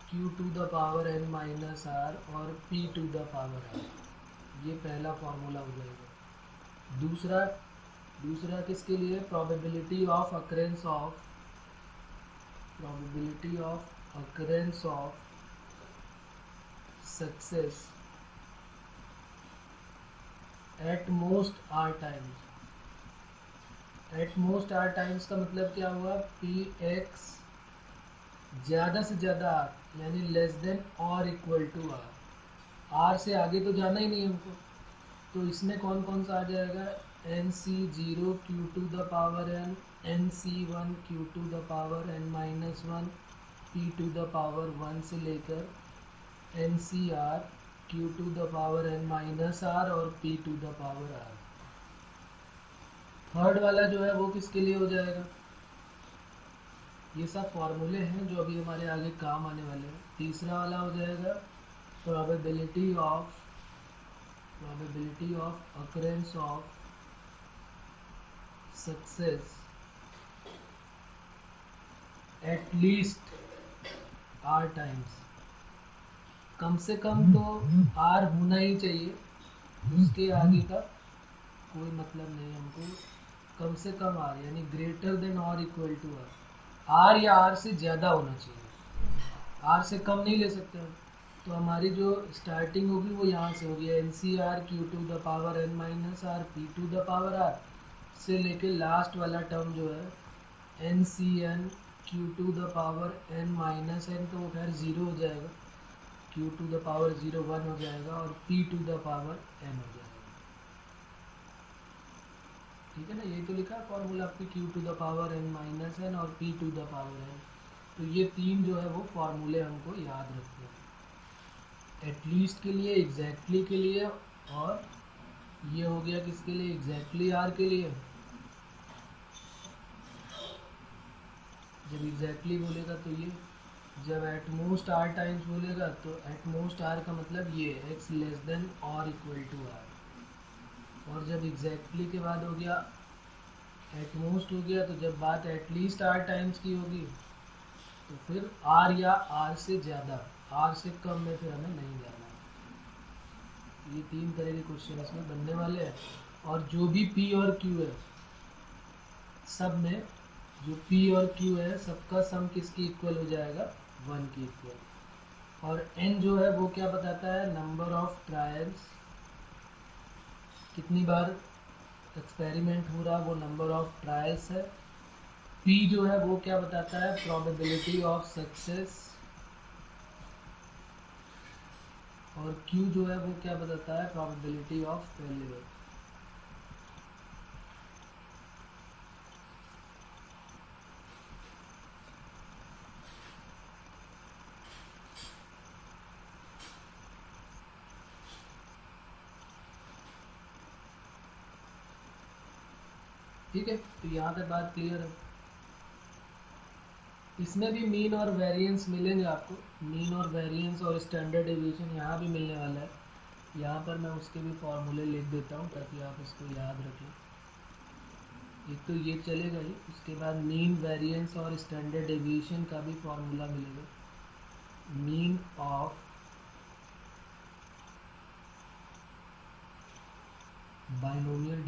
Q to the power N minus R और P to the power R. ये पहला फार्मूला हो जाएगा। दूसरा किसके लिए, probability of occurrence of success at most R times. At most R times का मतलब क्या हुआ, पी एक्स ज़्यादा से ज़्यादा आर, यानी लेस देन और इक्वल टू आर। आर से आगे तो जाना ही नहीं हमको, तो इसमें कौन कौन सा आ जाएगा, N C zero Q to the power N, N C one Q to the power N minus one, P to the power one से लेकर N C R Q to the power N minus R और P to the power R. Third वाला जो है वो किसके लिए हो जाएगा, ये सब फॉर्मूले हैं जो अभी हमारे आगे काम आने वाले हैं। तीसरा वाला हो जाएगा probability of occurrence of success at least R times. कम से कम तो आर होना ही चाहिए, उसके आगे का कोई मतलब नहीं हमको। कम से कम आर यानी ग्रेटर देन और इक्वल टू आर। आर या आर से ज़्यादा होना चाहिए, आर से कम नहीं ले सकते हम। तो हमारी जो स्टार्टिंग होगी वो यहाँ से होगी, N C R Q to the power N minus R P to the power R से लेके लास्ट वाला टर्म जो है N C N Q to the power N minus N, तो वो खैर ज़ीरो हो जाएगा, क्यू टू द पावर 0 1 हो जाएगा और P to the power N हो जाएगा। ठीक है ना, यही तो लिखा है फॉर्मूला आपकी, Q to the power N minus N और P to the power N. तो ये तीन जो है वो फॉर्मूले हमको याद रखते हैं, एटलीस्ट के लिए, एग्जैक्टली के लिए, और ये हो गया किसके लिए, एग्जैक्टली आर के लिए। जब एग्जैक्टली बोलेगा तो ये, जब एट मोस्ट आर टाइम्स बोलेगा तो एट मोस्ट आर का मतलब ये एक्स लेस देन और इक्वल टू आर। और जब एग्जैक्टली के बाद हो गया एट मोस्ट हो गया, तो जब बात एटलीस्ट आर टाइम्स की होगी तो फिर आर या आर से ज़्यादा, आर से कम में फिर हमें नहीं जाना है। ये तीन तरह के क्वेश्चन इसमें बनने वाले हैं। और जो भी पी और क्यू है, सब में जो पी और क्यू है सबका सम किसकी इक्वल हो जाएगा, 1 की इक्वल। और एन जो है वो क्या बताता है, नंबर ऑफ ट्रायल्स, कितनी बार एक्सपेरिमेंट हो रहा वो नंबर ऑफ ट्रायल्स है। पी जो है वो क्या बताता है, प्रोबेबिलिटी ऑफ सक्सेस। और क्यू जो है वो क्या बताता है, प्रोबेबिलिटी ऑफ फेलियर। ठीक है, तो यहाँ तक बात क्लियर है। इसमें भी मीन और वेरिएंस मिलेंगे आपको, मीन और वेरिएंस और स्टैंडर्ड डेविएशन यहाँ भी मिलने वाला है। यहाँ पर मैं उसके भी फॉर्मूले लिख देता हूँ ताकि आप इसको याद रखें। एक तो ये चलेगा ही, उसके बाद मीन, वेरिएंस और स्टैंडर्ड डेविएशन का भी फॉर्मूला मिलेगा। Mean of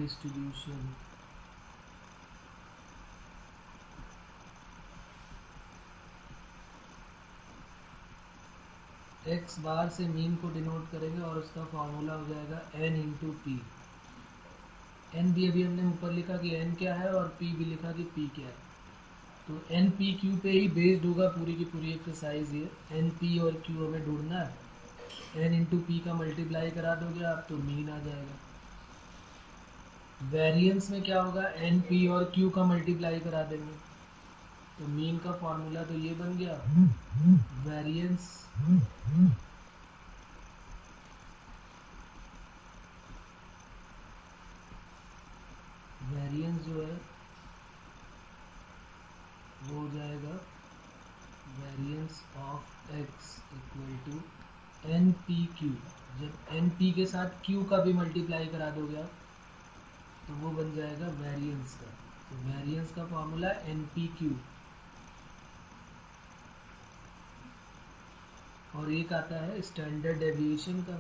distribution. एक्स बार से मीन को डिनोट करेंगे और उसका फॉर्मूला हो जाएगा n इंटू पी। एन भी अभी हमने ऊपर लिखा कि n क्या है और p भी लिखा कि p क्या है, तो एन पी क्यू पे ही बेस्ड होगा पूरी की पूरी एक्सरसाइज। ये एन पी और क्यू हमें ढूंढना है, एन इंटू पी का मल्टीप्लाई करा दोगे आप तो मीन आ जाएगा। वेरिएंस में क्या होगा, एन पी और क्यू का मल्टीप्लाई करा देंगे तो मीन का फॉर्मूला तो ये बन गया। वेरिएंस जो है वो हो जाएगा variance of X equal to N P Q. जब एन पी के साथ क्यू का भी मल्टीप्लाई करा दोगे आप तो वो बन जाएगा वेरिएंस का। तो वेरिएंस का फॉर्मूला एन पी क्यू, और एक आता है स्टैंडर्ड डेविएशन का।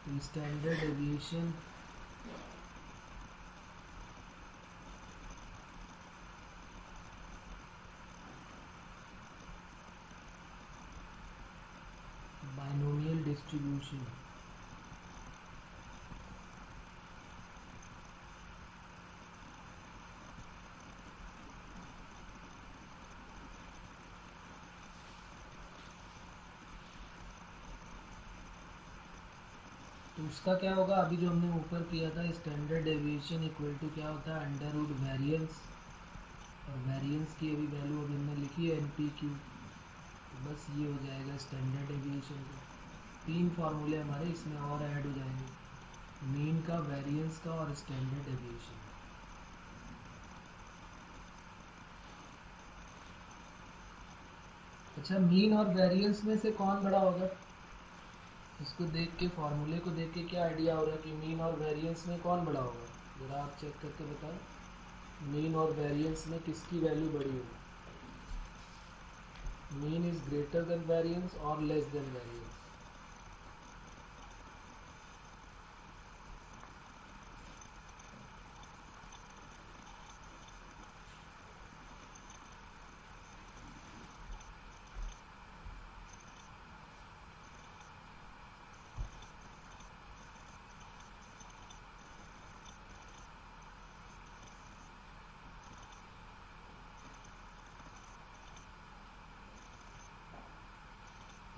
तो स्टैंडर्ड डेविएशन बाइनोमियल डिस्ट्रीब्यूशन। तो उसका क्या होगा, अभी जो हमने ऊपर किया था स्टैंडर्ड डेविएशन इक्वल टू क्या होता है अंडर रूट वेरिएंस, और वेरिएंस की अभी वैल्यू अभी हमने लिखी है एन पी क्यू। तो बस ये हो जाएगा स्टैंडर्ड डेविएशन का। तीन फार्मूले हमारे इसमें और ऐड हो जाएंगे, मीन का, वेरिएंस का और स्टैंडर्ड डेविएशन। अच्छा, मीन और वेरिएंस में से कौन बड़ा होगा, इसको देख के, फार्मूले को देख के क्या आइडिया हो रहा है कि मीन और वेरिएंस में कौन बड़ा होगा? जरा आप चेक करके बताओ, मीन और वेरिएंस में किसकी वैल्यू बड़ी होगी? Mean is greater than variance और लेस देन वेरिएंस?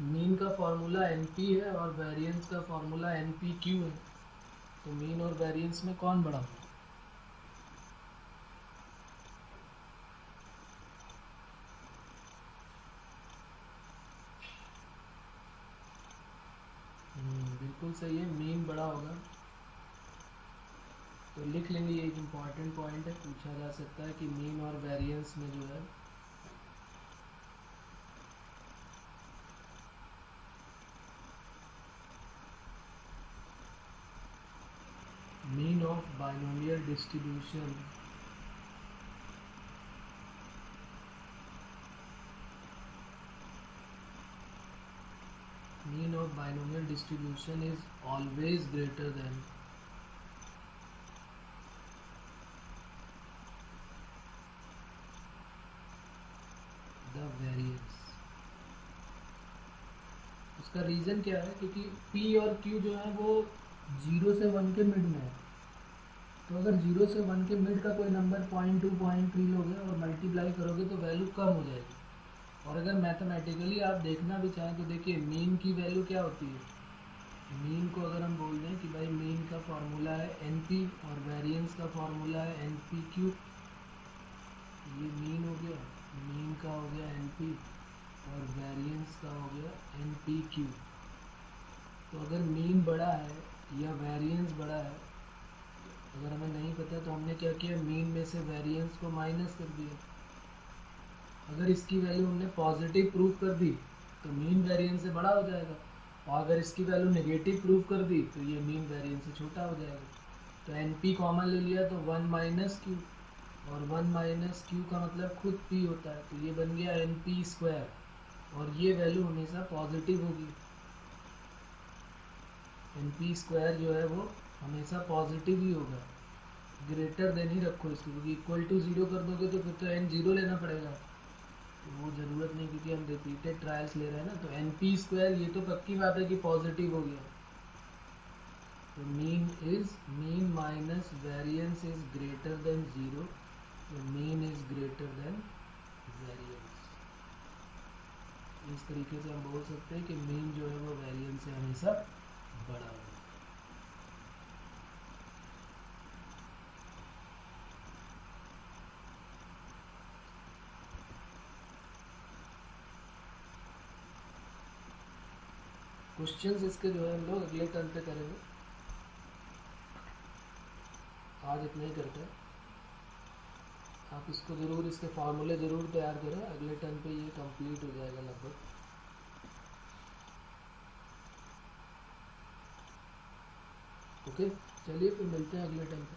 मीन का फॉर्मूला एन पी है और वेरिएंस का फॉर्मूला एन पी क्यू है, तो मीन और वेरिएंस में कौन बड़ा होगा? बिल्कुल सही है, मीन बड़ा होगा। तो लिख लेंगे, ये एक इम्पॉर्टेंट पॉइंट है, पूछा जा सकता है कि मीन और वेरिएंस में जो है mean of binomial distribution mean of binomial distribution is always greater than the variance। उसका रीज़न क्या है, क्योंकि P और Q जो है वो 0 से 1 के मिड में है, तो अगर 0 से 1 के मिड का कोई नंबर 0.2 0.3 लोगे और मल्टीप्लाई करोगे तो वैल्यू कम हो जाएगी। और अगर मैथमेटिकली आप देखना भी चाहें तो देखिए मीन की वैल्यू क्या होती है। मीन को अगर हम बोल दें कि भाई मीन का फॉर्मूला है एन पी और वेरिएंस का फॉर्मूला है एन पी क्यू, ये मीन हो गया, मीन का हो गया एन पी और वेरिएंस का हो गया एन पी क्यू। तो अगर मीन बड़ा है या वेरिएंस बड़ा है, अगर हमें नहीं पता तो हमने क्या किया, मीन में से वेरिएंस को माइनस कर दिया। अगर इसकी वैल्यू हमने पॉजिटिव प्रूव कर दी तो मीन वेरिएंस से बड़ा हो जाएगा, और अगर इसकी वैल्यू नेगेटिव प्रूव कर दी तो ये मीन वेरिएंस से छोटा हो जाएगा। तो एन पी कॉमन ले लिया तो 1 माइनस क्यू, और 1 माइनस क्यू का मतलब खुद पी होता है, तो ये बन गया एन पी स्क्वायर, और ये वैल्यू हमेशा पॉजिटिव होगी। एन पी स्क्वायर जो है वो हमेशा पॉजिटिव ही होगा, ग्रेटर देन ही रखो इसको, क्योंकि इक्वल टू 0 कर दोगे तो फिर तो n 0 लेना पड़ेगा, तो वो ज़रूरत नहीं, क्योंकि हम रिपीटेड ट्रायल्स ले रहे हैं ना। तो NP² ये तो पक्की बात है कि पॉजिटिव हो गया, तो mean minus variance is greater than 0, तो mean is greater than variance. इस तरीके से हम बोल सकते हैं कि मीन जो है वो वेरिएंस से हमेशा बड़ा होगा। क्वेश्चंस इसके जो है हम लोग अगले टर्न पे करेंगे, आज इतना ही करते हैं। आप इसको ज़रूर, इसके फार्मूले ज़रूर तैयार करें, अगले टर्न पे ये कंप्लीट हो जाएगा लगभग। ओके, चलिए फिर मिलते हैं अगले टर्न पे।